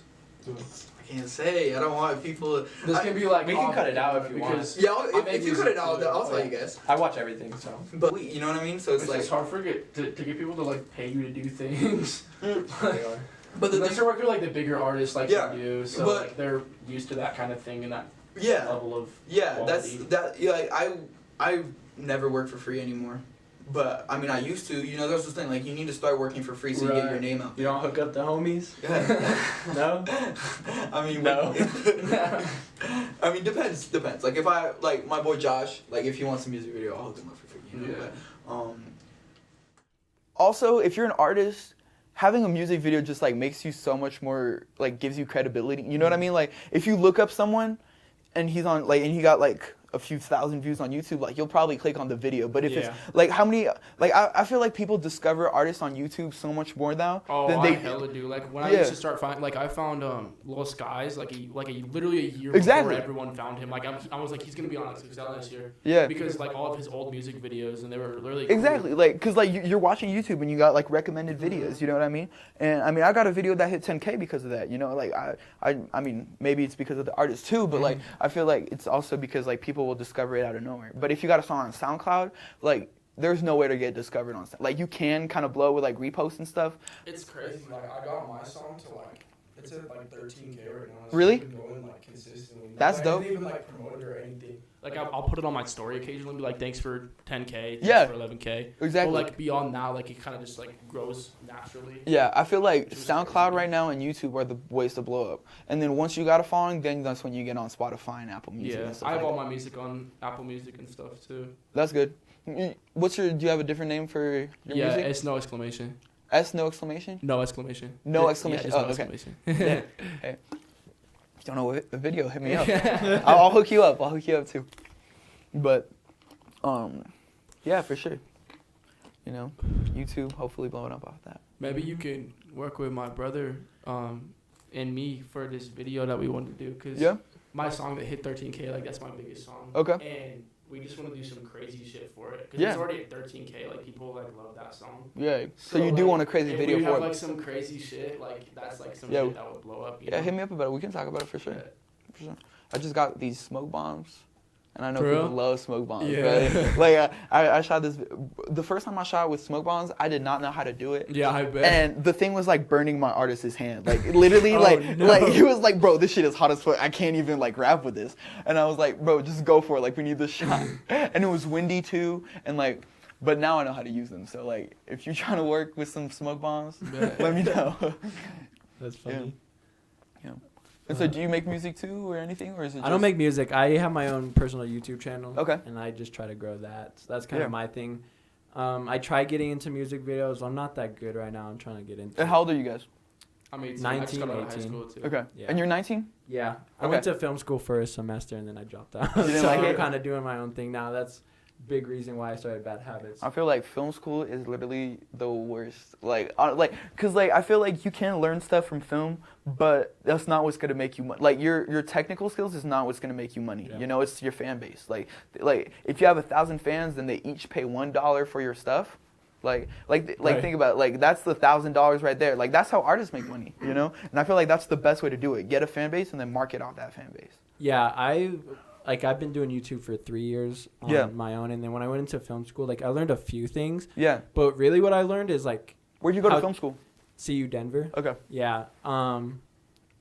I can't say. I don't want people. This can be like we can cut it out if you want. Yeah, if you cut it out, I'll tell you guys. I watch everything, so. But you know what I mean? So it's like it's hard to get people to like pay you to do things. They are. But unless you're working with like the bigger artists like you do, so but, like they're used to that kind of thing and that level of quality. That's like I never work for free anymore. But I mean, I used to. You know, there's this thing like you need to start working for free so you get your name out. You don't hook up the homies. No. I mean, no. I mean, depends. Like if I like my boy Josh, like if he wants a music video, I'll hook him up for free. You know? But, also, if you're an artist, having a music video just like makes you so much more like gives you credibility. You know what I mean? Like if you look up someone, and he's on like and he got like a few thousand views on YouTube, like you'll probably click on the video. But if it's like how many, like I feel like people discover artists on YouTube so much more now than they hella do. Like when I used to start finding, like I found Lil Skies literally a year before everyone found him. Like I was like, he's gonna be on Excel this year. Yeah. Because like all of his old music videos, and they were literally cool. Like because like you're watching YouTube and you got like recommended videos. You know what I mean? And I mean I got a video that hit 10K because of that. You know, like I mean maybe it's because of the artist too, but like I feel like it's also because like people will discover it out of nowhere. But if you got a song on SoundCloud, like there's nowhere to get discovered on. Like you can kind of blow with like reposts and stuff. It's crazy. Like I got my song to like it's at like 13K right now. So really? Going like consistently. That's like, dope. I didn't even like promote it or anything. Like I'll put it on my story occasionally and be like, thanks for 10K, thanks for 11K. Exactly. But like beyond that, like it kind of just like grows naturally. Yeah, I feel like SoundCloud right now and YouTube are the ways to blow up. And then once you got a following, then that's when you get on Spotify and Apple Music. Yeah, and stuff I have like all my music on Apple Music and stuff too. That's good. Do you have a different name for your music? Yeah, it's no exclamation. S no exclamation? No exclamation. No exclamation. Yeah, oh, no okay. Exclamation. Yeah. Hey. If you don't know the video, hit me up. I'll hook you up. I'll hook you up too. But, yeah, for sure. You know, YouTube, hopefully blowing up off that. Maybe you can work with my brother and me for this video that we want to do. Cause my song that hit 13K, like that's my biggest song. Okay. And we just want to do some crazy shit for it. Because it's already at 13K. Like, people, like, love that song. Yeah. So you do want a crazy video for it. If we have, like, some crazy shit, like, that's, like, some shit that would blow up, you know? Hit me up about it. We can talk about it for sure. For sure. I just got these smoke bombs. And I know people love smoke bombs. Yeah. Like, I shot this. The first time I shot with smoke bombs, I did not know how to do it. Yeah, I bet. And the thing was, like, burning my artist's hand. Like, literally, like, it was like, bro, this shit is hot as fuck. I can't even, like, rap with this. And I was like, bro, just go for it. Like, we need this shot. And it was windy, too. And, like, but now I know how to use them. So, like, if you're trying to work with some smoke bombs, let me know. That's funny. Yeah. And so do you make music too or anything? Or is it just... I don't make music. I have my own personal YouTube channel. Okay. And I just try to grow that. So that's kind of my thing. I try getting into music videos. I'm not that good right now. I'm trying to get into And how old are you guys? I'm 18. 19, I just got out of 18. high school too. Okay. Yeah. And you're 19? Yeah. I went to film school for a semester and then I dropped out. You didn't so like I'm it? kind of doing my own thing now. That's big reason why I started Bad Habits. I feel like film school is literally the worst. Cause I feel like you can learn stuff from film, but that's not what's gonna make you money. Like your technical skills is not what's gonna make you money. Yeah. You know, it's your fan base. Like if you have 1,000 fans, then they each pay $1 for your stuff. Think about it. Like that's the $1,000 right there. Like that's how artists make money. You know, and I feel like that's the best way to do it. Get a fan base and then market off that fan base. Yeah, I've been doing YouTube for 3 years on my own, and then when I went into film school, like I learned a few things. Yeah. But really, what I learned is like. Where'd you go to film school? CU Denver. Okay. Yeah.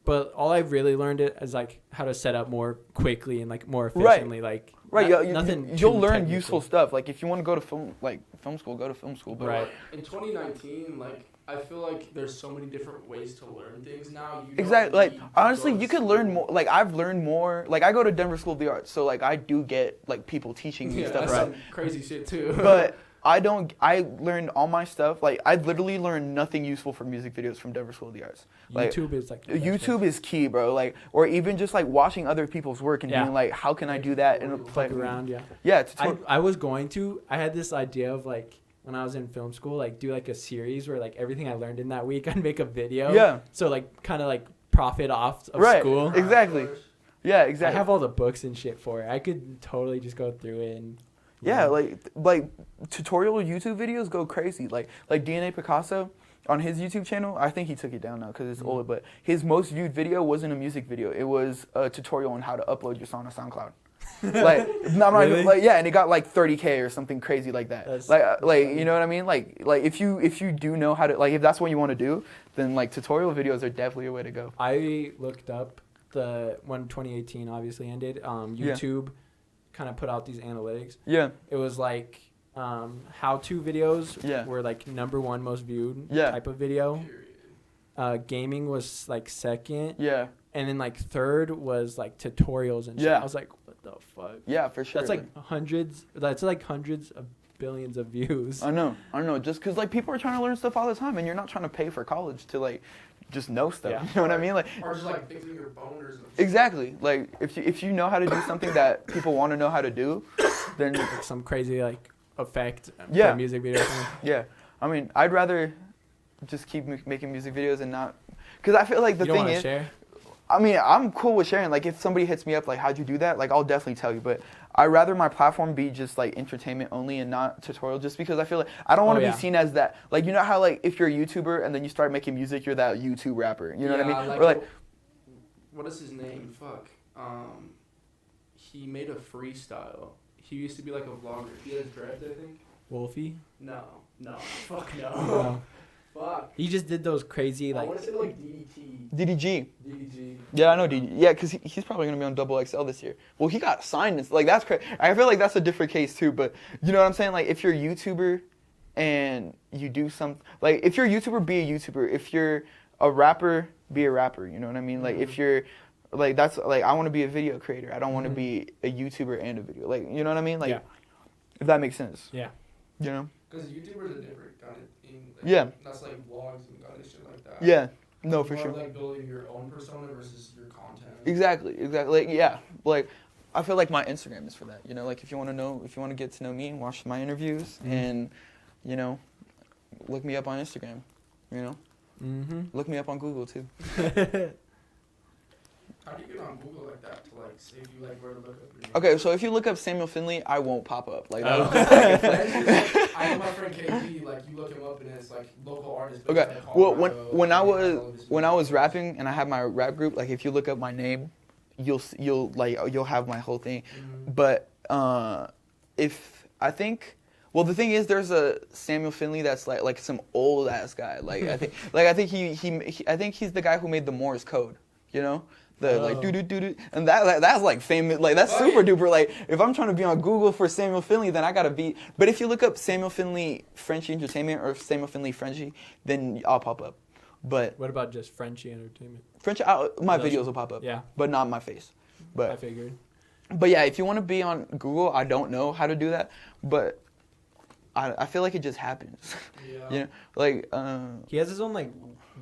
But all I've really learned is like how to set up more quickly and like more efficiently. Like nothing. You'll learn useful stuff. Like if you want to go to film school, go to film school. But in 2019, like. I feel like there's so many different ways to learn things now. Exactly. Like honestly, you could learn more. Like I've learned more. Like I go to Denver School of the Arts, so like I do get like people teaching me stuff. That's some crazy shit too. But I learned all my stuff. Like I literally learned nothing useful from music videos from Denver School of the Arts. Like, YouTube is like YouTube is key, bro. Like or even just like watching other people's work and being like, how can I do that in a play around? I had this idea of like. When I was in film school, like do like a series where like everything I learned in that week, I'd make a video. Yeah. So like kind of like profit off of school. Exactly. Yeah, exactly. I have all the books and shit for it. I could totally just go through it and. Yeah, like tutorial YouTube videos go crazy. Like dnapicasso on his YouTube channel. I think he took it down now because it's old. But his most viewed video wasn't a music video. It was a tutorial on how to upload your song to SoundCloud. And it got like 30K or something crazy like that. That's you know what I mean? Like if you do know how to, like if that's what you want to do, then like tutorial videos are definitely a way to go. I looked up when 2018 obviously ended. YouTube kind of put out these analytics. Yeah. It was like how-to videos were like #1 most viewed type of video. Gaming was like second. Yeah. And then like third was like tutorials and shit. I was like, what the fuck? Yeah, for sure. That's like hundreds of billions of views. I know. Just because like people are trying to learn stuff all the time, and you're not trying to pay for college to like just know stuff. Yeah. You know what I mean? Like, or just like fixing your boners. Exactly. Like if you know how to do something that people want to know how to do, then like some crazy like effect yeah. for music video. Yeah. I mean, I'd rather just keep making music videos and not, because I feel like the thing is, share? I mean, I'm cool with sharing. Like if somebody hits me up like, how'd you do that? Like I'll definitely tell you, but I'd rather my platform be just like entertainment only and not tutorial, just because I feel like I don't want to be seen as that. Like, you know how like if you're a YouTuber and then you start making music, you're that YouTube rapper. You know what I mean? Or like, what is his name? Fuck. He made a freestyle. He used to be like a vlogger. He has dreads, I think. Wolfie? No. Fuck no. No. Fuck. He just did those crazy like. I want to say like DDT. DDG. Yeah, I know DDG. Yeah, because he's probably gonna be on XXL this year. Well, he got signed. Like that's crazy. I feel like that's a different case too. But you know what I'm saying? Like if you're a YouTuber and you do some, like if you're a YouTuber, be a YouTuber. If you're a rapper, be a rapper. You know what I mean? Like if you're like that's like I want to be a video creator. I don't want to be a YouTuber and a video. Like you know what I mean? Like if that makes sense. Yeah. You know. Because YouTubers are different kind of thing. Like, yeah. That's like vlogs and kind of shit like that. Yeah. No, for more sure. Like building your own persona versus your content. Exactly. Like yeah. Like I feel like my Instagram is for that. You know, like if you want to get to know me, watch my interviews, and you know, look me up on Instagram. You know, look me up on Google too. How do you get on Google like that to like save you like where to look up your name? Okay, so if you look up Samuel Finley, I won't pop up. Like that. I know my friend KG. Like you look him up and it's like local artist. Okay. Well, when I was rapping and I had my rap group, like if you look up my name, you'll have my whole thing. But if I think. Well, the thing is, there's a Samuel Finley that's like some old ass guy. Like I think he's the guy who made the Morse code. You know, the like doo doo doo doo, and that's like famous. Like that's super duper. Like if I'm trying to be on Google for Samuel Finley, then I gotta be. But if you look up Samuel Finley Frenchy Entertainment or Samuel Finley Frenchy, then I'll pop up. But what about just Frenchy Entertainment? Frenchy, my videos will pop up. Yeah, but not my face. But I figured. But yeah, if you want to be on Google, I don't know how to do that, but. I feel like it just happens. Yeah. You know, like he has his own like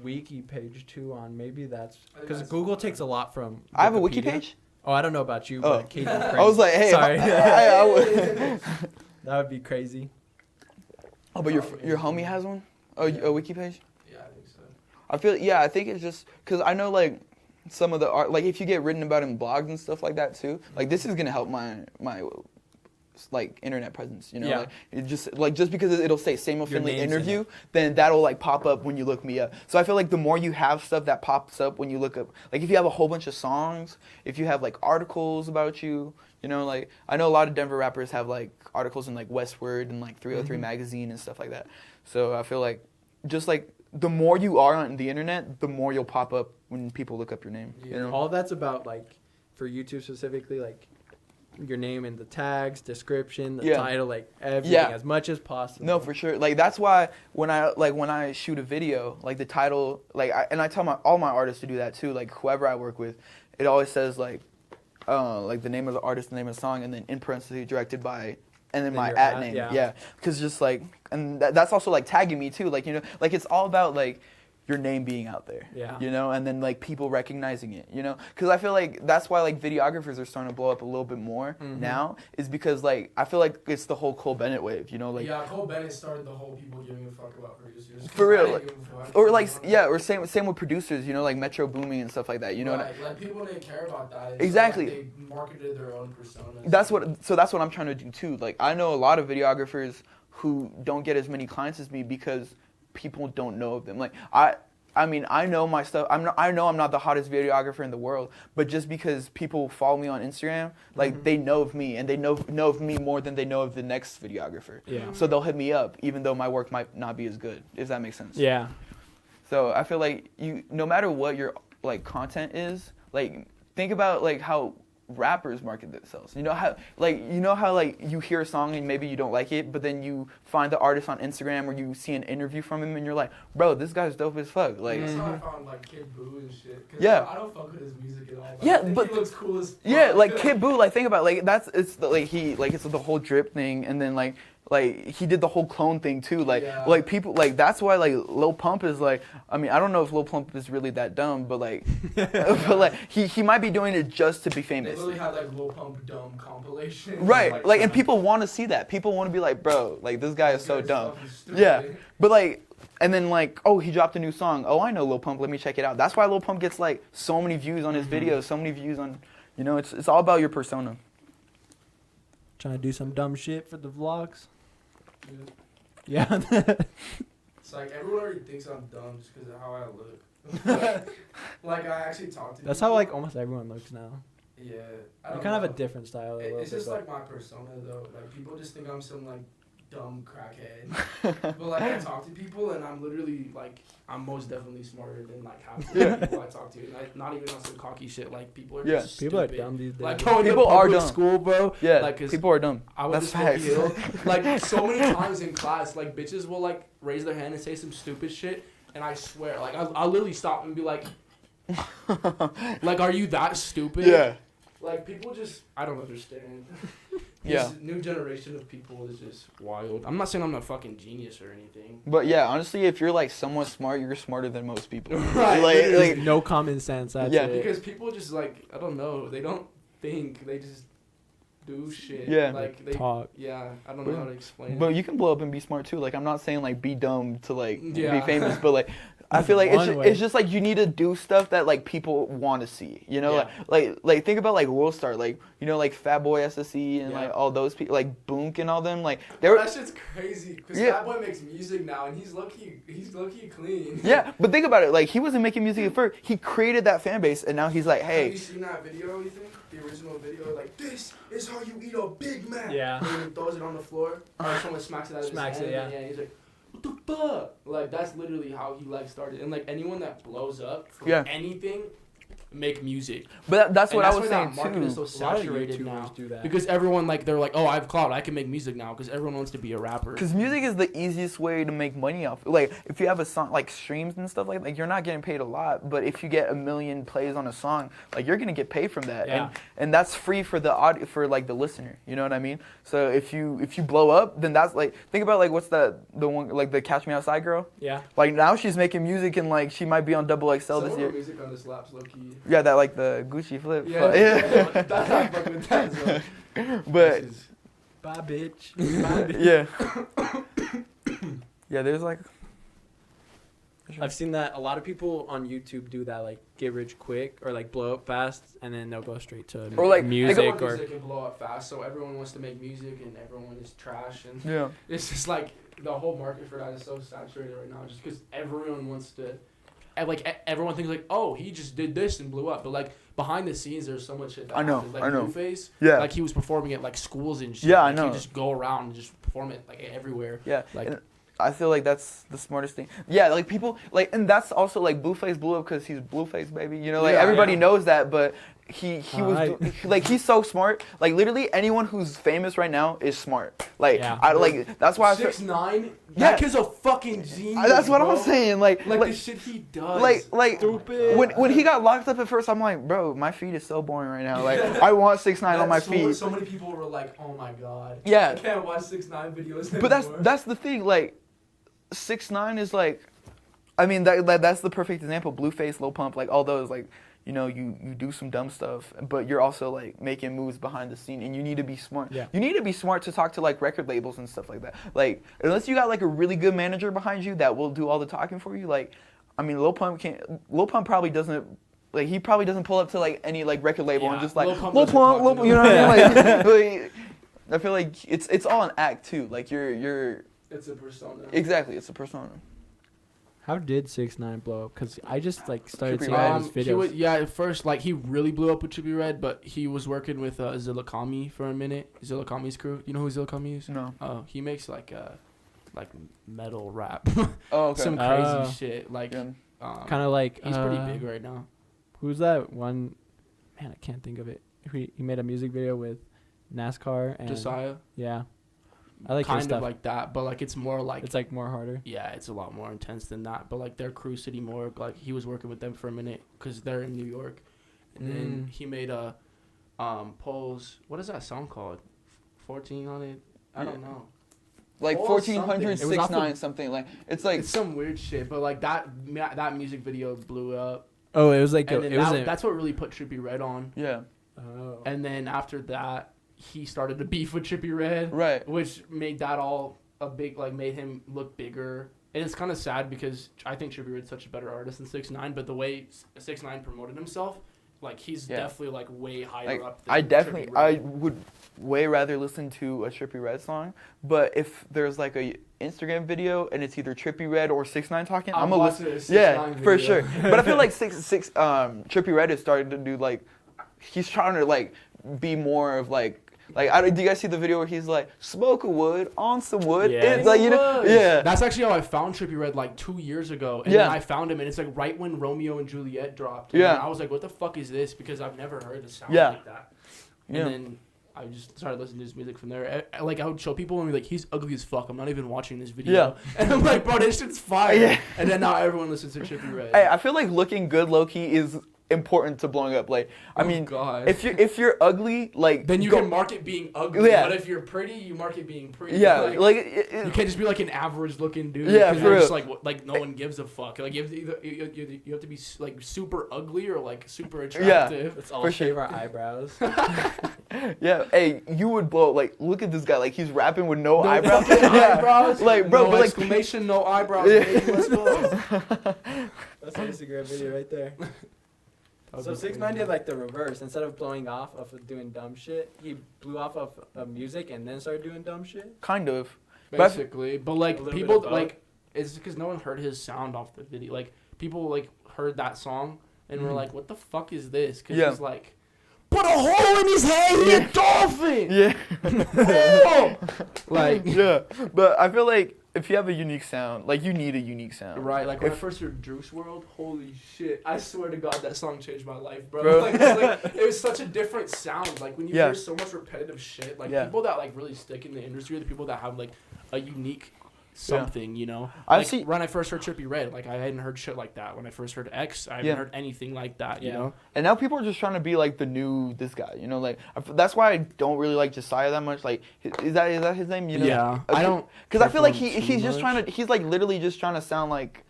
wiki page too on maybe that's because Google takes a lot from. Wikipedia. I have a wiki page. Oh, I don't know about you, but Katie. I was like, hey, sorry. that would be crazy. Oh, but your homie has one. Oh, a wiki page. Yeah, I think so. I think it's just because I know like some of the art, like if you get written about in blogs and stuff like that too. Like this is gonna help my like internet presence, you know, like it just because it'll say Samuel Finley interview, then that'll like pop up when you look me up. So I feel like the more you have stuff that pops up when you look up, like if you have a whole bunch of songs, if you have like articles about you, you know, like I know a lot of Denver rappers have like articles in like Westword and like 303 magazine and stuff like that. So I feel like just like the more you are on the internet, the more you'll pop up when people look up your name. You know, all that's about like for YouTube specifically, like. Your name and the tags, description, the title, like everything as much as possible. No, for sure. Like that's why when I shoot a video, like the title, like I tell all my artists to do that too. Like whoever I work with, it always says like the name of the artist, the name of the song, and then in parentheses directed by, and then my @ name. Yeah. Because just like, and that's also like tagging me too. Like you know, like it's all about like. Your name being out there, you know, and then like people recognizing it, you know, because I feel like that's why like videographers are starting to blow up a little bit more now, is because like I feel like it's the whole Cole Bennett wave, you know, like Cole Bennett started the whole people giving a fuck about producers for real, or same with producers, you know, like Metro Booming and stuff like that, you know, like people didn't care about that. Exactly, so, like, they marketed their own personas. That's what I'm trying to do too. Like I know a lot of videographers who don't get as many clients as me because people don't know of them. Like I mean, I know my stuff. I know I'm not the hottest videographer in the world, but just because people follow me on Instagram, like they know of me, and they know of me more than they know of the next videographer. Yeah. So they'll hit me up, even though my work might not be as good, if that makes sense. Yeah. So I feel like no matter what your like content is, like think about like how rappers market themselves. You know how you hear a song and maybe you don't like it, but then you find the artist on Instagram or you see an interview from him and you're like, bro, this guy's dope as fuck. Like that's how I found like Kid Boo and shit. I don't fuck with his music at all. But he looks cool as fuck. Yeah, like Kid Boo, like think about it, like it's the whole drip thing, and then like Like, he did the whole clone thing too. Like people, like, that's why, like, Lil Pump is like, I mean, I don't know if Lil Pump is really that dumb, but like, but like, he might be doing it just to be famous. They literally had like Lil Pump dumb compilation. Right, like, and people want to see that. People want to be like, bro, like, this guy is so dumb. Yeah, but like, and then like, oh, he dropped a new song. Oh, I know Lil Pump. Let me check it out. That's why Lil Pump gets like so many views on his videos, so many views on, you know, it's all about your persona. Trying to do some dumb shit for the vlogs. Yeah. Yeah. It's like everyone already thinks I'm dumb just because of how I look. Like I actually talk to. That's people. how like almost everyone looks now. Yeah. You kind of have a different style. It's just like my persona though. Like people just think I'm some like dumb crackhead. But like I talk to people and I'm literally like I'm most definitely smarter than like half the people I talk to. And not even on some cocky shit. Like people are just people stupid. are dumb these days. Like going people to are public dumb. school, bro. Yeah, like, people are dumb. I went That's to facts. Hill. Like so many times in class, like bitches will like raise their hand and say some stupid shit, and I swear, like I'll literally stop and be like, like, are you that stupid? Yeah. Like people just, I don't understand. Yeah. This new generation of people is just wild. I'm not saying I'm a fucking genius or anything. But yeah, honestly, if you're like somewhat smart, you're smarter than most people. Right. Like no common sense. That's Yeah. it. Because people just like, I don't know, they don't think, they just do shit. Yeah. Like they talk. Yeah, I don't know how to explain But it. you can blow up and be smart too. Like, I'm not saying like be dumb to like Yeah. be famous, but like I feel like One way. it's just like you need to do stuff that like people want to see. You know, Yeah. like think about like World Star, like, you know, like Fat Boy SSE and Yeah. like all those people, like Boonk and all them, like they were. That shit's crazy. Because Fat Boy makes music now, and he's low-key clean. Yeah, but think about it. Like, he wasn't making music at first. He created that fan base, and now he's like, Have hey. you seen that video, you think? The original video? Like, this is how you eat a Big Mac. Yeah. And then he throws it on the floor. Or someone smacks it out of his hand. Yeah. And he's like, what the fuck? Like, that's literally how he, like, started. And, like, anyone that blows up from anything, make music. But that's what I was why saying, that market is so A lot of saturated YouTubers now. do that. Because everyone, like, they're like, oh, I have clout. I can make music now. Because everyone wants to be a rapper. Because music is the easiest way to make money off. Like, if you have a song, like streams and stuff like you're not getting paid a lot. But if you get 1 million plays on a song, like, you're gonna get paid from that. Yeah. And that's free for the audio, for like the listener. You know what I mean? So if you blow up, then that's like, think about like what's the one, like the Catch Me Outside girl. Yeah. Like, now she's making music and like she might be on XXL this year. Music on this laps, low-key. Yeah, that like the Gucci flip. Yeah. That's not fucking with that, so. But Bye, bitch. Bye, bitch. yeah. Yeah, there's like. I've seen that a lot of people on YouTube do that, like get rich quick or like blow up fast, and then they'll go straight to Or, like, music or. Music can blow up fast, so everyone wants to make music and everyone is trash, and Yeah. it's just like the whole market for that is so saturated right now, just because everyone wants to. And like everyone thinks like, oh, he just did this and blew up, but like behind the scenes, there's so much shit that happens. Like Blueface, like he was performing at like schools and shit. Yeah, like, I know. He just go around and just perform it like everywhere. Yeah, like. And I feel like that's the smartest thing. Yeah, like people like, and that's also like Blueface blew up because he's Blueface, baby. You know, like everybody knows that, but he was like, he's so smart. Like, literally anyone who's famous right now is smart. Like I like that's why 6ix9ine. That kid's a fucking genius. That's what bro. I'm saying. Like the shit he does. Like stupid. When he got locked up at first, I'm like, bro, my feed is so boring right now. Like, I want 6ix9ine on my feed. So many people were like, oh my god. Yeah. I can't watch 6ix9ine videos But anymore. that's the thing. Like, 6ix9ine is like, I mean, that's the perfect example. Blueface, Lil Pump, like all those, like, you know, you do some dumb stuff, but you're also like making moves behind the scene, and you need to be smart. Yeah. You need to be smart to talk to like record labels and stuff like that. Like, unless you got like a really good manager behind you that will do all the talking for you. Like, I mean, Lil Pump probably doesn't. Like, he probably doesn't pull up to like any like record label and just like Lil Pump, you know what I mean? Like, I feel like it's all an act too. Like you're. It's a persona. Exactly, it's a persona. How did 6ix9ine blow up? Because I just like started Trippie seeing all his videos. At first, like he really blew up with Trippie Redd, but he was working with Zilla Kami for a minute. Zilla Kami's crew. You know who Zilla Kami is? No. Oh, he makes like metal rap. Oh, okay. Some crazy shit. Like Yeah. Kind of like he's pretty big right now. Who's that one? Man, I can't think of it. He made a music video with NASCAR and Josiah. Yeah, I like his kind stuff. of like that, but like it's more like It's like more harder. yeah, it's a lot more intense than that. But like their Crew City Morgue, like he was working with them for a minute because they're in New York, and then he made a Poles. What is that song called? 14 on it. I don't know. like 1400 6ix9ine something. Like it's some weird shit. But like that music video blew up. Oh, it was like that's what really put Trippie Redd on. Yeah. Oh. And then after that, he started to beef with Trippie Redd. Right. Which made that all a big made him look bigger. And it's kind of sad because I think Trippie Redd's such a better artist than 6ix9ine, but the way 6ix9ine promoted himself, like he's definitely like way higher up than I would way rather listen to a Trippie Redd song, but if there's like a Instagram video and it's either Trippie Redd or 6ix9ine talking, I'm gonna listen. Yeah, for sure. But I feel like Trippie Redd is starting to do like, he's trying to like be more of like do you guys see the video where he's like, smoke a wood on some wood? Yeah. It's like, you know, yeah. That's actually how I found Trippie Redd like 2 years ago. And then I found him, and it's like right when Romeo and Juliet dropped. And I was like, what the fuck is this? Because I've never heard a sound like that. And then I just started listening to his music from there. I would show people and be like, he's ugly as fuck. I'm not even watching this video. Yeah. And I'm like, bro, this shit's fire. Yeah. And then now everyone listens to Trippie Redd. Hey, I feel like looking good low-key is important to blowing up. Like, I mean, if you're ugly, like, then you can market being ugly. Yeah. But if you're pretty, you market being pretty. Yeah, like you can't just be like an average looking dude. Yeah, for real. Just like no one gives a fuck. Like you have to be like super ugly or like super attractive. Yeah, it's all shave our eyebrows. Yeah, hey, you would blow. Like, look at this guy. Like, he's rapping with no eyebrows. Eyebrows. Like, bro, no but exclamation, no eyebrows. Baby, let's go. That's an Instagram video right there. So 6ix9ine did like the reverse. Instead of blowing off of doing dumb shit, he blew off of music and then started doing dumb shit. Kind of, basically. But like people like, it's because no one heard his sound off the video. Like people like heard that song and were like, "What the fuck is this?" Because he's like, "Put a hole in his head, he a dolphin." Yeah. Oh! Like yeah, but I feel like if you have a unique sound, like you need a unique sound. Right, like when I first heard Juice WRLD, holy shit. I swear to God that song changed my life, bro. Like, it was such a different sound. Like when you hear so much repetitive shit, like people that like really stick in the industry are the people that have like a unique something, you know? Like, when I first heard Trippie Redd, like I hadn't heard shit like that. When I first heard X, I hadn't heard anything like that, you know? And now people are just trying to be like the new this guy, you know? Like that's why I don't really like Josiah that much. Like is that his name? You know? Yeah. I don't, because I feel like he's just trying to, he's like literally just trying to sound like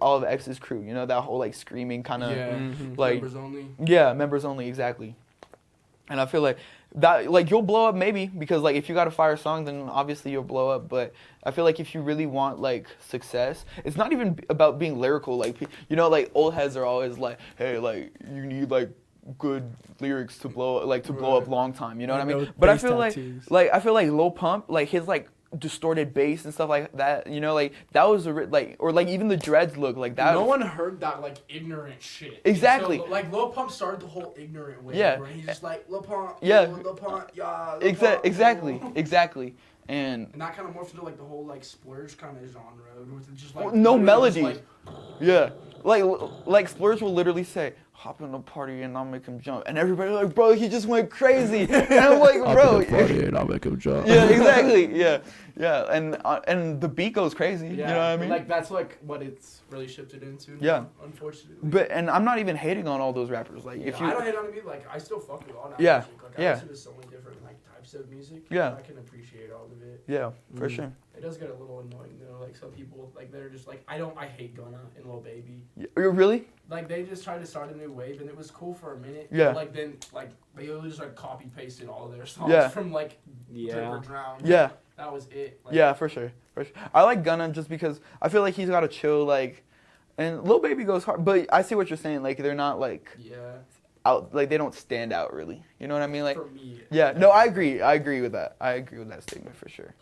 all of X's crew, you know? That whole like screaming kind of like members only. Yeah, members only, exactly. And I feel like that, like, you'll blow up maybe because, like, if you got a fire song, then obviously you'll blow up. But I feel like if you really want, like, success, it's not even about being lyrical. Like, you know, like, old heads are always like, hey, like, you need, like, good lyrics to blow up long time. You know what I mean? But I feel like Lil Pump, like, his, like, distorted bass and stuff like that, you know, like that was or like even the dreads look like that. No one heard that like ignorant shit. Exactly. So, like Lil Pump started the whole ignorant wave. Yeah. Where he's just like Lil Pump. Yeah. Lil Pump. Yeah. Lil Exactly. Pump. Exactly. And that kind of morphed into like the whole like Splurge kind of genre, with just like no melody. Like, yeah. Like Splurge will literally say, hop in the party and I'll make him jump. And everybody like, bro, he just went crazy. And I'm like, bro. Hop in the party and I'll make him jump. Yeah, exactly. Yeah. Yeah. And the beat goes crazy. Yeah. You know what I mean? Like that's like what it's really shifted into. Yeah. Unfortunately. And I'm not even hating on all those rappers. Like if you I don't hate on them either. Like I still fuck with all that music. Like I listen to so many different like types of music. Yeah. I can appreciate all of it. Yeah, for sure. It does get a little annoying though. Like some people, like they're just like, I hate Gunna and Lil Baby. Really? Like they just tried to start a new wave and it was cool for a minute. Yeah. But, like then like they just like copy pasted all of their songs from like Drip or Drown. Yeah. That was it. Like, yeah, for sure. I like Gunna just because I feel like he's got a chill like, and Lil Baby goes hard. But I see what you're saying. Like they're not like out, like they don't stand out really. You know what I mean? Like for me. Yeah. No, I agree. I agree with that. I agree with that statement for sure.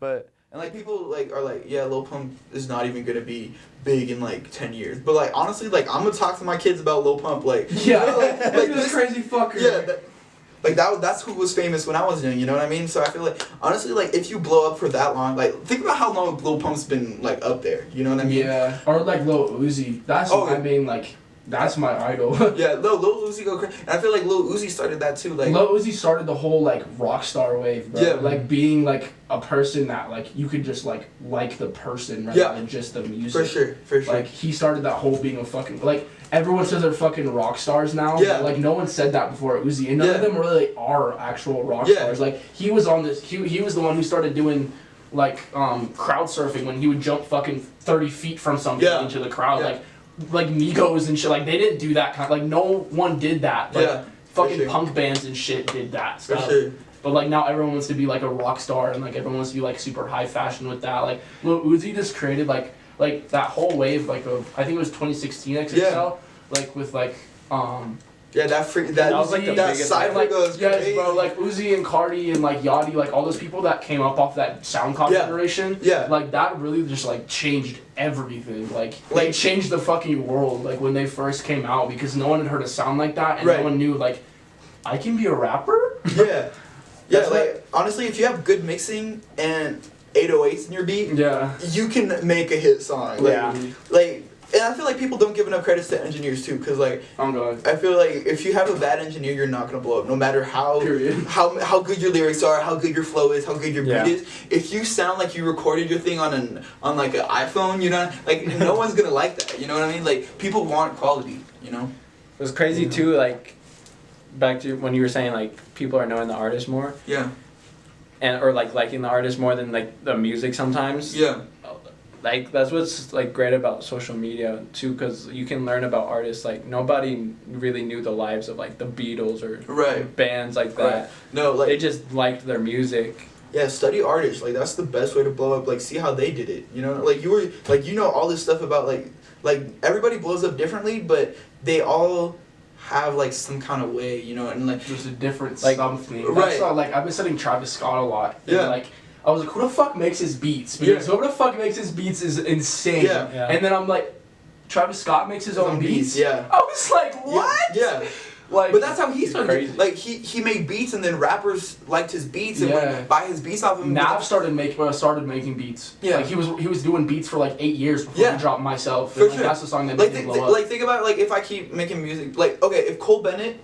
But. And, like, people, like, are like, yeah, Lil Pump is not even going to be big in, like, 10 years. But, like, honestly, like, I'm going to talk to my kids about Lil Pump, like... Yeah, like this crazy fucker. Yeah, that's who was famous when I was young, you know what I mean? So I feel like, honestly, like, if you blow up for that long, like, think about how long Lil Pump's been, like, up there, you know what I mean? Yeah, or, like, Lil Uzi. That's my main, like... That's my idol. Yeah, Lil Uzi go crazy. And I feel like Lil Uzi started that too. Like Lil Uzi started the whole like rock star wave, bro. Yeah. Like being like a person that like you could just like the person rather than just the music. For sure. Like he started that whole being a fucking like everyone says they're fucking rock stars now. Yeah. But, like no one said that before Uzi, and none of them really are actual rock stars. Like he was on this. He was the one who started doing crowd surfing when he would jump fucking 30 feet from something into the crowd, like Migos and shit. Like they didn't do that kind. Like no one did that. Like, fucking punk bands and shit did that stuff. For sure. But like now everyone wants to be like a rock star and like everyone wants to be like super high fashion with that. Like Lil Uzi just created like that whole wave like of I think it was 2016 XXL like with like that was like the biggest cypher like, goes crazy. Bro, like Uzi and Cardi and like Yachty, like all those people that came up off that sound configuration, like that really just like changed everything. Like they changed the fucking world like when they first came out because no one had heard a sound like that and no one knew like I can be a rapper. Like honestly, if you have good mixing and 808s in your beat, you can make a hit song. Like and I feel like people don't give enough credits to engineers too, cause like I feel like if you have a bad engineer, you're not gonna blow up. No matter how good your lyrics are, how good your flow is, how good your beat is. If you sound like you recorded your thing on like an iPhone, you know, like no one's gonna like that. You know what I mean? Like people want quality. You know. It was crazy too. Like back to when you were saying like people are knowing the artist more. Yeah. And or like liking the artist more than like the music sometimes. Yeah. Like that's what's like great about social media too, because you can learn about artists like nobody really knew the lives of like the Beatles or bands like that. Right. No, like they just liked their music. Yeah, study artists. Like that's the best way to blow up. Like see how they did it. You know, like you were like you know all this stuff about like everybody blows up differently, but they all have like some kind of way. You know, and like there's a different like, something. Right. That's like I've been studying Travis Scott a lot. Yeah. And, like. I was like, who the fuck makes his beats? Because whoever the fuck makes his beats is insane. Yeah. And then I'm like, Travis Scott makes his own beats? Yeah. I was like, what? Yeah. Like, but that's how he started. Crazy. Like he made beats and then rappers liked his beats and would buy his beats off him. Nav started making beats. Yeah. Like he was doing beats for like 8 years before he dropped Myself. For and, sure. That's the song that made him blow up. Like think about like if I keep making music. Like okay, if Cole Bennett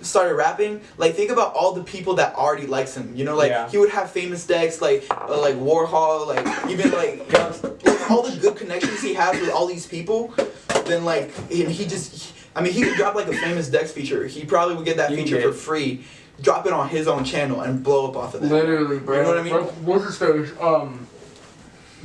started rapping, like think about all the people that already likes him. You know, like he would have famous decks like Warhol, like even like all the good connections he has with all these people. Then like he just, I mean, he could drop like a famous Dex feature. He probably would get that feature for free, drop it on his own channel, and blow up off of that. Literally, bro. You know what I mean? What's his face?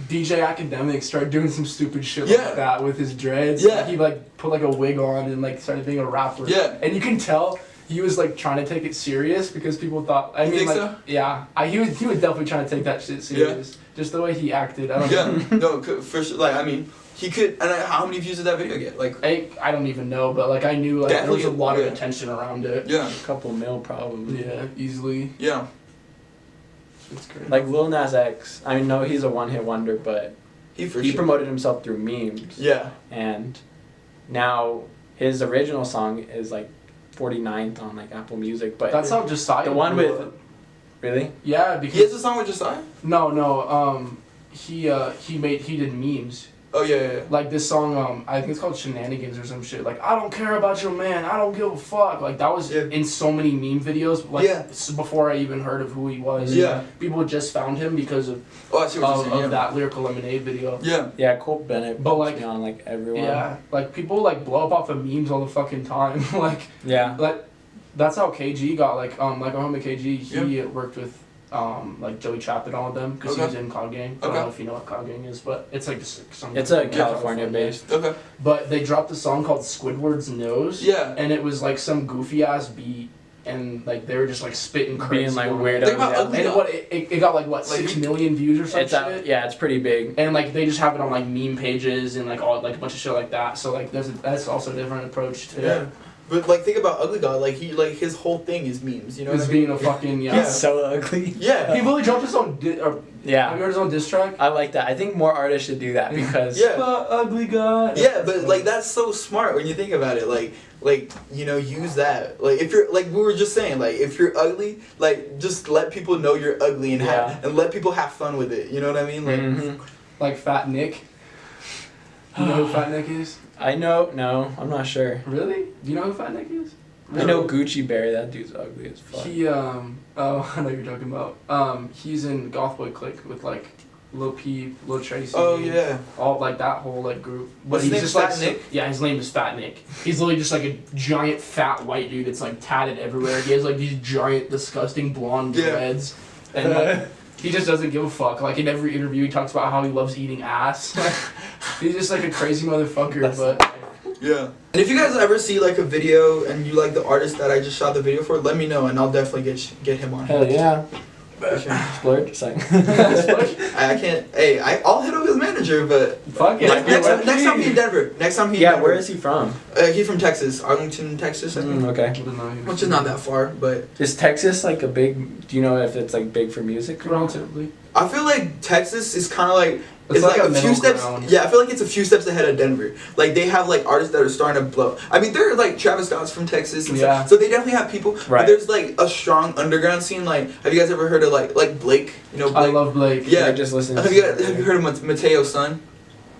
DJ Academic started doing some stupid shit like that with his dreads. Yeah. Like, he like put like a wig on and like started being a rapper. Yeah. And you can tell he was like trying to take it serious because people thought. I mean, like, so? Yeah. He was definitely trying to take that shit serious. Yeah. Just the way he acted. I don't know. No, for sure. Like I mean, he could. And how many views did that video get? Like I don't even know, but like I knew like there was a lot of attention around it. Yeah. A couple mil probably. Yeah, easily. Yeah. It's crazy. Like Lil Nas X. I mean, no, he's a one-hit wonder, but he promoted himself through memes. Yeah. And now his original song is like 49th on like Apple Music, but that's not Josiah. The one with really? Yeah, because he has a song with Josiah. No. He did memes. Oh yeah. Like this song, I think it's called Shenanigans or some shit. Like I don't care about your man, I don't give a fuck. Like that was in so many meme videos. Like before I even heard of who he was. Yeah. People just found him because of that Lyrical Lemonade video. Yeah. Yeah, Cole Bennett. But like on like everyone. Yeah. Like people like blow up off of memes all the fucking time. Like Like that's how KG got like our homie KG. He worked with like Joey Chap and all of them because he was in Cog Gang. I don't know if you know what Cog Gang is, but it's like just some. It's a California based. Okay. But they dropped a song called Squidward's Nose. Yeah. And it was like some goofy ass beat, and like they were just like spitting crazy. Being like weird. And it got like 6 million views or something. Yeah, it's pretty big. And like they just have it on like meme pages and like all like a bunch of shit like that. So like that's also a different approach to it. But like think about Ugly God, like his whole thing is memes, you know. He's being a fucking He's so ugly. Yeah. He really dropped his own. Have you heard his own diss track? I like that. I think more artists should do that because. Ugly God. Yeah, but like that's so smart when you think about it. Like you know, use that. Like if you're like we were just saying, like if you're ugly, like just let people know you're ugly and let people have fun with it. You know what I mean? Like like Fat Nick. You know who Fat Nick is? I know. No, I'm not sure. Really? Do you know who Fat Nick is? I know Gucci Berry. That dude's ugly as fuck. He I know what you're talking about. He's in Goth Boy Clique with like Lil Peep, Lil Tracy. Oh yeah. All like that whole like group. But he's just Fat Nick? Yeah, his name is Fat Nick. He's literally just like a giant fat white dude that's like tatted everywhere. He has like these giant disgusting blonde dreads. And like he just doesn't give a fuck. Like in every interview, he talks about how he loves eating ass. He's just like a crazy motherfucker. But yeah. And if you guys ever see like a video and you like the artist that I just shot the video for, let me know and I'll definitely get him on. Hell yeah. Sure. Splurge, sorry. I can't. Hey, I'll hit up his manager, but fuck it. Next time he in Denver. Next time he. Yeah, where is he from? He's from Texas, Arlington, Texas. I think. Okay. Which is not that far, but. Is Texas like a big? Do you know if it's like big for music? Relatively. I feel like Texas is kind of like. It's like a few steps. Ground. Yeah, I feel like it's a few steps ahead of Denver. Like they have like artists that are starting to blow. I mean, there are like Travis Scott's from Texas, and stuff, so they definitely have people. Right. But there's like a strong underground scene. Like, have you guys ever heard of like Blake? You know, Blake? I love Blake. Yeah, I just listened. Have you heard of Mateo's son?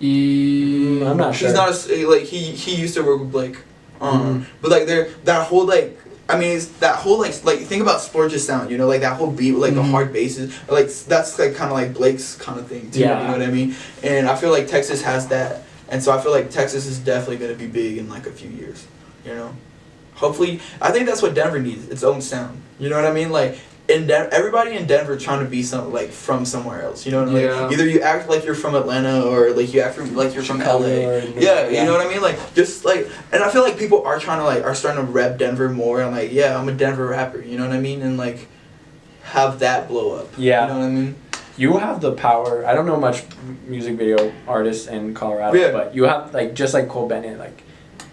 I'm not sure. He's not like he used to work with Blake. But like that whole like. I mean, it's that whole like think about Splurge's sound, you know, like that whole beat, like the hard basses, like that's like kind of like Blake's kind of thing too. Yeah. You know what I mean? And I feel like Texas has that, and so I feel like Texas is definitely gonna be big in like a few years. You know, hopefully, I think that's what Denver needs, its own sound. You know what I mean? Like everybody in Denver trying to be from somewhere else. You know what I mean? Like, either you act like you're from Atlanta or like you act like you're from LA. Yeah, you know what I mean? Like just like, and I feel like people are trying to are starting to rep Denver more and like, yeah, I'm a Denver rapper. You know what I mean? And like have that blow up. Yeah. You know what I mean? You have the power. I don't know much music video artists in Colorado, but you have like just like Cole Bennett, like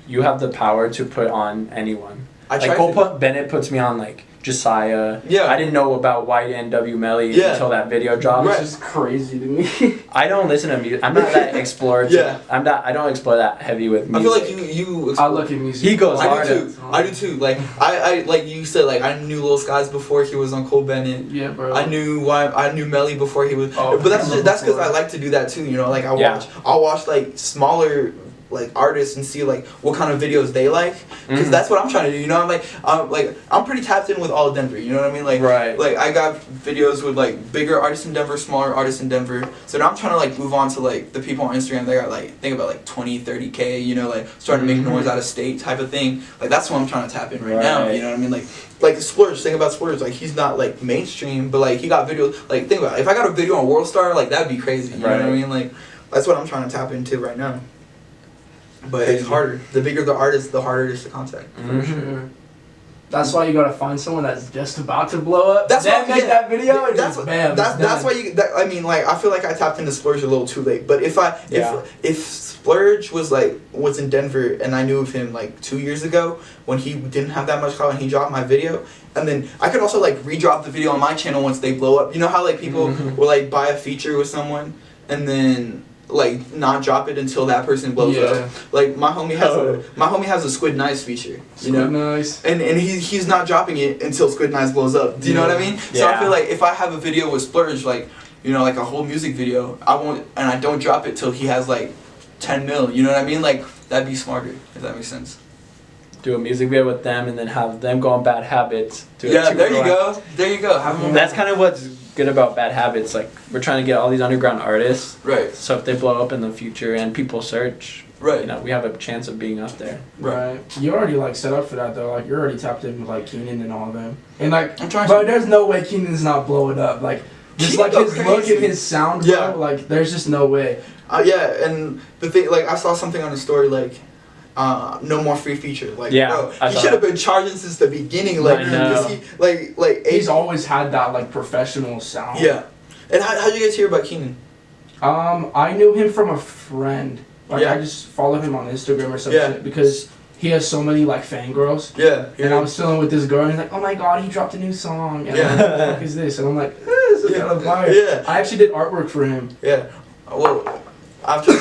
you have the power to put on anyone. Like Cole Bennett puts me on like Josiah. Yeah. I didn't know about YNW Melly until that video dropped. Which is crazy to me. I don't listen to music. I'm not that explorative. I don't explore that heavy with music. I feel like you I look at music. He goes hard. I do too. Like I like you said, like I knew Lil Skies before he was on Cole Bennett. Yeah, bro. I knew Melly before he was. But that's because I like to do that too. You know, like I'll watch like smaller like artists and see like what kind of videos they like, because that's what I'm trying to do. You know, I'm pretty tapped in with all of Denver. You know what I mean? Like like I got videos with like bigger artists in Denver, smaller artists in Denver. So now I'm trying to like move on to like the people on Instagram that got like think about like 20, 30K. You know, like starting to make noise out of state type of thing. Like that's what I'm trying to tap in right now. You know what I mean? Like Splurge, think about Splurge, like he's not like mainstream, but like he got videos. Like think about it, if I got a video on World Star, like that'd be crazy. You know what I mean? Like that's what I'm trying to tap into right now. But it's harder. The bigger the artist, the harder it is to contact. For sure. That's why you gotta find someone that's just about to blow up. That's then make that video. And that's why you. I mean, like I feel like I tapped into Splurge a little too late. But if Splurge was in Denver and I knew of him like 2 years ago when he didn't have that much clout and he dropped my video, and then I could also like redrop the video on my channel once they blow up. You know how like people will like buy a feature with someone and then like not drop it until that person blows up. Like my homie has a Squid Nice feature. You know? Nice. And he's not dropping it until Squid Nice blows up. Do you know what I mean? So I feel like if I have a video with Splurge, like you know, like a whole music video, I don't drop it till he has like 10 mil. You know what I mean? Like that'd be smarter if that makes sense. Do a music video with them and then have them go on Bad Habits. There you go. That's kind of what's good about Bad Habits. Like we're trying to get all these underground artists. Right. So if they blow up in the future and people search, you know, we have a chance of being up there. Right. You already like set up for that though. Like you're already tapped in with like Keenan and all of them. And like, but there's no way Keenan's not blowing up. Like just like his look and his sound. Bro, like there's just no way. And the thing, like I saw something on the story like. No more free feature. Like, bro, he should have been charging since the beginning. Like, he's always had that like professional sound. Yeah. And how did you guys hear about Keenan? I knew him from a friend. Like, I just follow him on Instagram or something because he has so many like fangirls. Yeah. And I was chilling with this girl and he's like, oh my god, he dropped a new song. And I'm like, what the fuck is this? And I'm like, this is kind of fire. Yeah. I actually did artwork for him. Yeah. Well. I'll show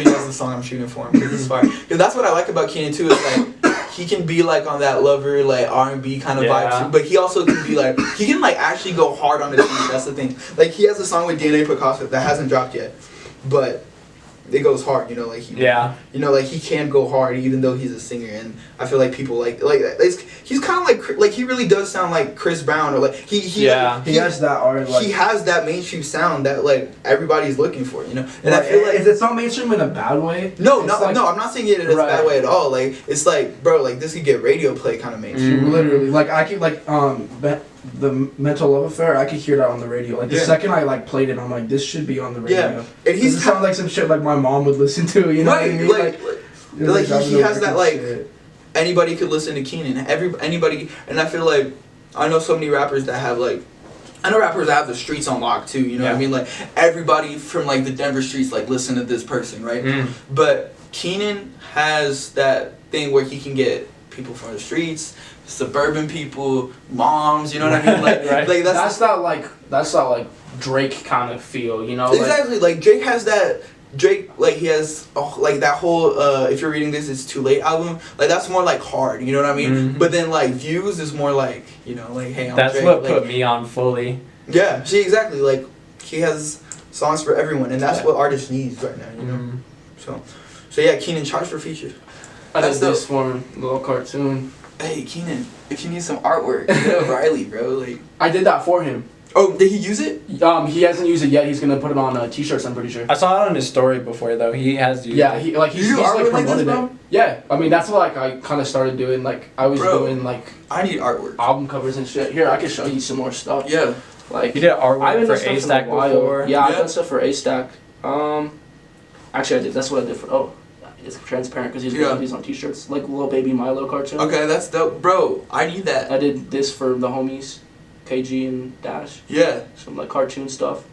you guys the song I'm shooting for him because it's fire. Because that's what I like about Keenan too. Is like he can be like on that lover like R&B kind of vibe too, but he also can be like he can like actually go hard on the beat. That's the thing. Like he has a song with DnaPicasso that hasn't dropped yet, but it goes hard. You know, like you know, like he can go hard even though he's a singer, and I feel like people like he's kind of like he really does sound like Chris Brown or like he has that art. Like, he has that mainstream sound that like everybody's looking for. You know, and I feel like it's not mainstream in a bad way. No, I'm not saying it in a bad way at all. Like it's like bro, like this could get radio play kind of mainstream. Literally, like I keep like the Mental Love Affair, I could hear that on the radio. Like the second I like played it, I'm like, this should be on the radio. Yeah, and he's sounds like some shit like my mom would listen to. You know what I mean? Like he has that like shit. Anybody could listen to Keenan. Anybody, and I feel like I know so many rappers that have like. I know rappers that have the streets on lock too, you know what I mean? Like, everybody from, like, the Denver streets, like, listen to this person, right? But Keenan has that thing where he can get people from the streets, suburban people, moms, you know what I mean? Like, like that's not like Drake kind of feel, you know? Exactly, like Drake has that. Drake, like, he has, like, that whole, if you're reading this, It's Too Late album, like, that's more, like, hard, you know what I mean? But then, like, Views is more, like, you know, like, hey, I'm That's Drake. what like, put me on fully. Yeah, see, exactly, like, he has songs for everyone, and that's what artists need right now, you know? So yeah, Keenan, charge for features. I did this for him, little cartoon. Hey, Keenan, if you need some artwork, you know Riley, bro, like. I did that for him. Oh, did he use it? He hasn't used it yet. He's gonna put it on t-shirts. I'm pretty sure. I saw it on his story before though. He has used it. He's like promoted it. Yeah, I mean that's what like I kind of started doing. Like I was doing like I need artwork, album covers and shit. Here I can show you some more stuff. Yeah, like you did artwork for A-Stack before. Yeah, I've done stuff for A-Stack. Actually I did. That's what I did for. It's transparent because he's got these on t-shirts, like Little Baby Milo cartoon. Okay, that's dope, bro. I need that. I did this for the homies. KG and Dash. Yeah. Some like cartoon stuff.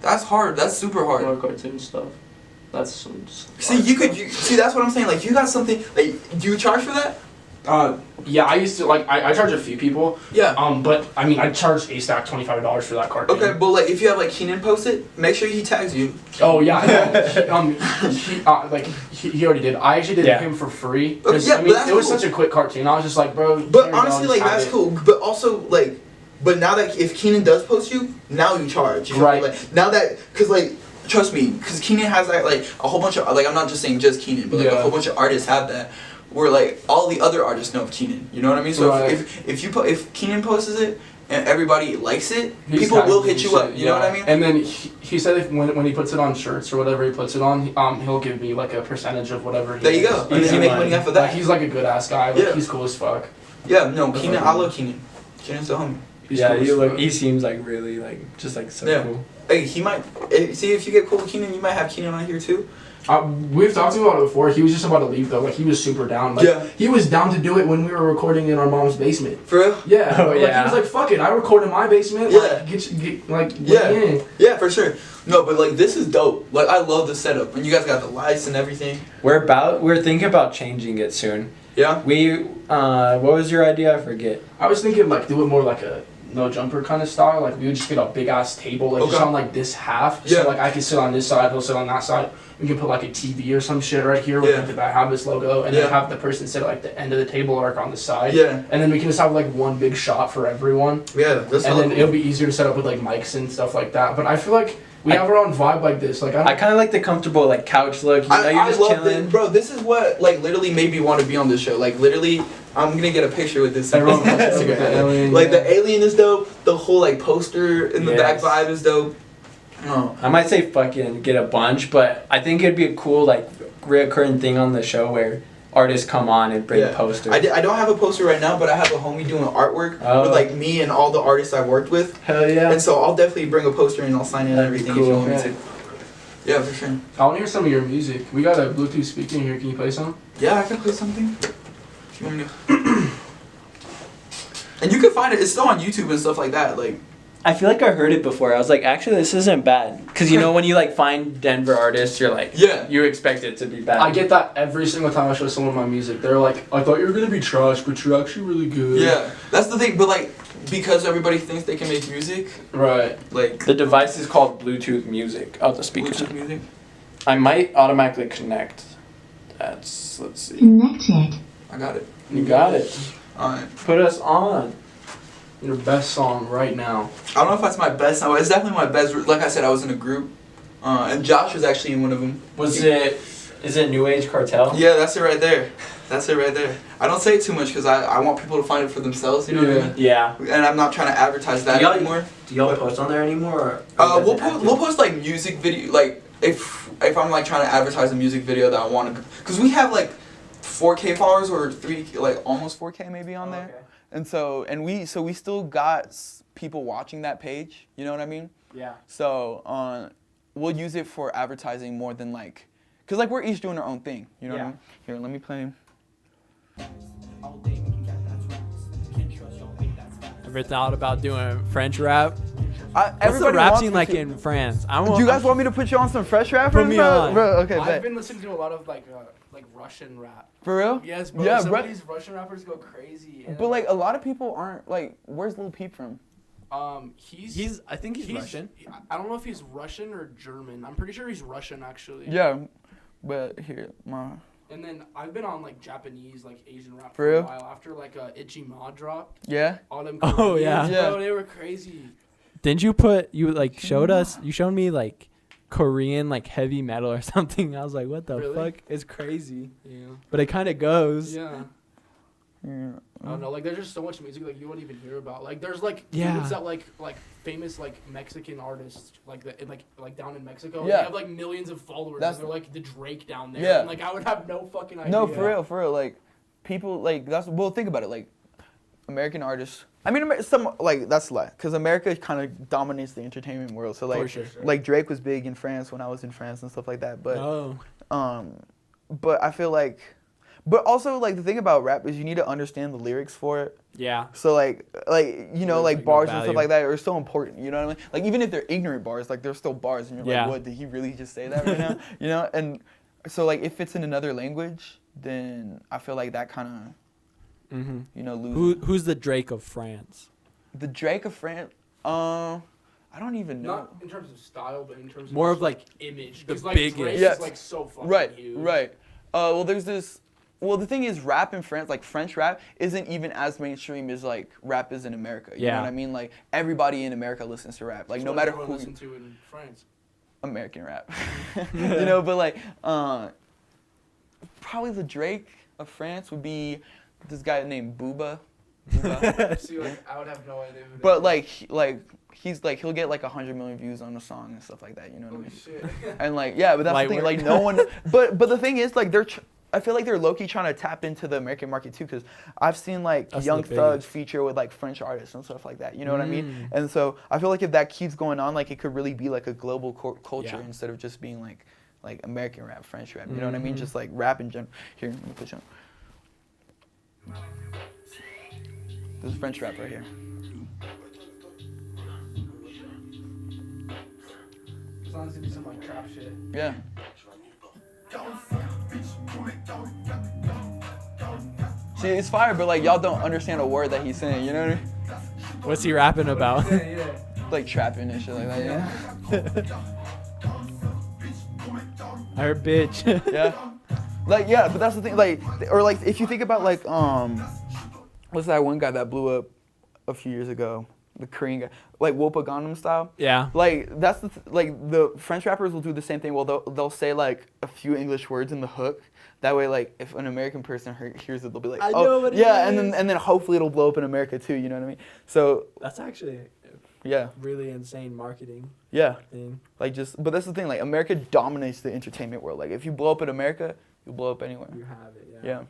That's hard. That's super hard. More cartoon stuff. That's some. See, see. That's what I'm saying. Like, you got something. Like, do you charge for that? Yeah, I used to like. I charge a few people. Yeah. But I mean, I charged A-Stack $25 for that cartoon. Okay, but like, if you have like Keenan post it, make sure he tags you. Oh yeah. He already did. I actually did him for free. Yeah, I mean, it was such a quick cartoon. I was just like, bro. But honestly, like that's cool. But also like. But now that if Keenan does post you, now you charge. You know? Right. Like now that, cause like trust me, cause Keenan has that like a whole bunch of like I'm not just saying just Keenan, but like a whole bunch of artists have that. Where like all the other artists know of Keenan. You know what I mean? So if Keenan posts it and everybody likes it, people will hit you up. You know what I mean? And then he said if when he puts it on shirts or whatever he puts it on, he'll give me like a percentage of whatever. There you go. And then you make money off of that. Like, he's like a good ass guy. Like, he's cool as fuck. Yeah. No, Keenan. I love Keenan. Keenan's the homie. He seems like really like just like so cool. Hey, he might see if you get cool with Keenan, you might have Keenan on here too. We've talked about it before. He was just about to leave though. Like he was super down. Like, he was down to do it when we were recording in our mom's basement. For real? Yeah. He was like, "Fuck it, I record in my basement." Yeah. Like, Yeah, for sure. No, but like this is dope. Like I love the setup, and you guys got the lights and everything. We're thinking about changing it soon. Yeah. What was your idea? I forget. I was thinking like do it more like a no jumper kind of style. Like we would just get a big ass table, like just on like this half. So like I can sit on this side, he'll sit on that side. We can put like a TV or some shit right here with like the Bad logo, and then have the person sit at like the end of the table or like on the side. Yeah. And then we can just have like one big shot for everyone. Yeah. And then it'll be easier to set up with like mics and stuff like that. But I feel like we have our own vibe like this. Like I kind of like the comfortable like couch look. You know, you're just chilling. Bro, this is what like literally made me want to be on this show. Like literally, I'm gonna get a picture with this. Everyone the alien, like the alien is dope. The whole like poster in the back vibe is dope. Oh. I might say fucking get a bunch, but I think it'd be a cool like reoccurring thing on the show where artists come on and bring posters. I don't have a poster right now, but I have a homie doing artwork with like me and all the artists I've worked with. Hell yeah! And so I'll definitely bring a poster and I'll sign in everything if you want me to. Yeah, for sure. I want to hear some of your music. We got a Bluetooth speaker in here. Can you play some? Yeah, I can play something. If you want me to. And you can find it. It's still on YouTube and stuff like that. Like. I feel like I heard it before. I was like, actually, this isn't bad. Because, you know, when you, like, find Denver artists, you're like, you expect it to be bad. I get that every single time I show someone my music. They're like, I thought you were going to be trash, but you're actually really good. Yeah, that's the thing. But, like, because everybody thinks they can make music. Right. Like. The device is called Bluetooth music. Oh, the speaker. Bluetooth music? I might automatically connect. Let's see. Connected. I got it. You got it. Alright. Put us on. Your best song right now. I don't know if that's my best song. It's definitely my best. Like I said, I was in a group, and Josh was actually in one of them. Is it New Age Cartel? Yeah, that's it right there. That's it right there. I don't say it too much because I want people to find it for themselves. You know what I mean? Yeah. And I'm not trying to advertise that anymore. Do y'all post on there anymore? We'll post like music video. Like if I'm like trying to advertise a music video that I want to, because we have like 4K followers or almost 4K maybe on there. Okay. And we still got people watching that page. You know what I mean? Yeah. So we'll use it for advertising more than like, cause like we're each doing our own thing. You know what I mean? Here, let me play. Ever thought about doing French rap? What's the Everybody rap wants scene me like to. in France? Do you guys want me to put you on some French rap? Put me on. Bro, okay, I've been listening to a lot of like Russian rap. For real? Yes, bro. Yeah, some of these Russian rappers go crazy. But like a lot of people aren't like. Where's Lil Peep from? I think he's Russian. I don't know if he's Russian or German. I'm pretty sure he's Russian actually. Yeah, but here, And then I've been on like Japanese, like Asian rap for a real? while after like Itchy Ma dropped. Yeah. All them Oh, yeah. bro, they were crazy. Didn't you showed me like Korean like heavy metal or something. I was like, what the Really? fuck? It's crazy. Yeah. But it kind of goes. Yeah. Yeah. I don't know, like there's just so much music like you wouldn't even hear about. Like there's like Yeah. dudes that like famous like Mexican artists like like down in Mexico. Yeah. They have like millions of followers. That's- And they're like the Drake down there. Yeah. And, like I would have no fucking idea. No, for real. Like people like well, think about it. Like American artists. I mean, some like that's a lie because America kind of dominates the entertainment world. So like, sure. like Drake was big in France when I was in France and stuff like that. But Oh. but I feel like, but also like the thing about rap is you need to understand the lyrics for it. Yeah. So like you know like like, no bars and value. stuff like that are so important. You know what I mean? Like even if they're ignorant bars, like they're still bars, and you're Yeah. like, what did he really just say that right now? You know? And so like if it's in another language, then I feel like that kind of you know loses. Who's the Drake of France? The Drake of France, I don't even know. Not in terms of style, but in terms More of of, like, image. the 'Cause, like biggest. Drake Yes. is like so fucking Right, huge. right. Well, there's this. Well, the thing is, rap in France, like French rap, isn't even as mainstream as like rap is in America. You know Yeah. what I mean? Like everybody in America listens to rap. Like That's no what matter everyone who. listen to in France. American rap. You know, but like, probably the Drake of France would be this guy named Booba. See, like I would have no idea. Who that But is. he's like he'll get like 100 million views on a song and stuff like that. You know what I Holy mean? shit. And like yeah, but that's Light the thing. work. Like no one. But the thing is like I feel like they're low key trying to tap into the American market too, because I've seen like That's Young the Thugs biggest. feature with like French artists and stuff like that. You know what I mean? And so I feel like if that keeps going on, like it could really be like a global culture Yeah. instead of just being like American rap, French rap. You know what I mean? Just like rap in general. Here, let me put you on. This is French rap right here. As long as it be some like trap shit. Yeah. See, it's fire, but like y'all don't understand a word that he's saying. You know what I mean? What's he rapping about? Yeah. Like trapping and shit like that. Yeah. I heard bitch. Yeah. Like yeah, but that's the thing. Like or like if you think about like what's that one guy that blew up a few years ago? The Korean guy, like Woppa Gangnam Style. Yeah. Like that's like the French rappers will do the same thing. Well, they'll say like a few English words in the hook. That way, like if an American person hears it, they'll be like, I oh know what it yeah, is. and then hopefully it'll blow up in America too. You know what I mean? So That's actually yeah, really insane marketing yeah. thing. Like but that's the thing. Like America dominates the entertainment world. Like if you blow up in America, you'll blow up anywhere. You have it. Yeah.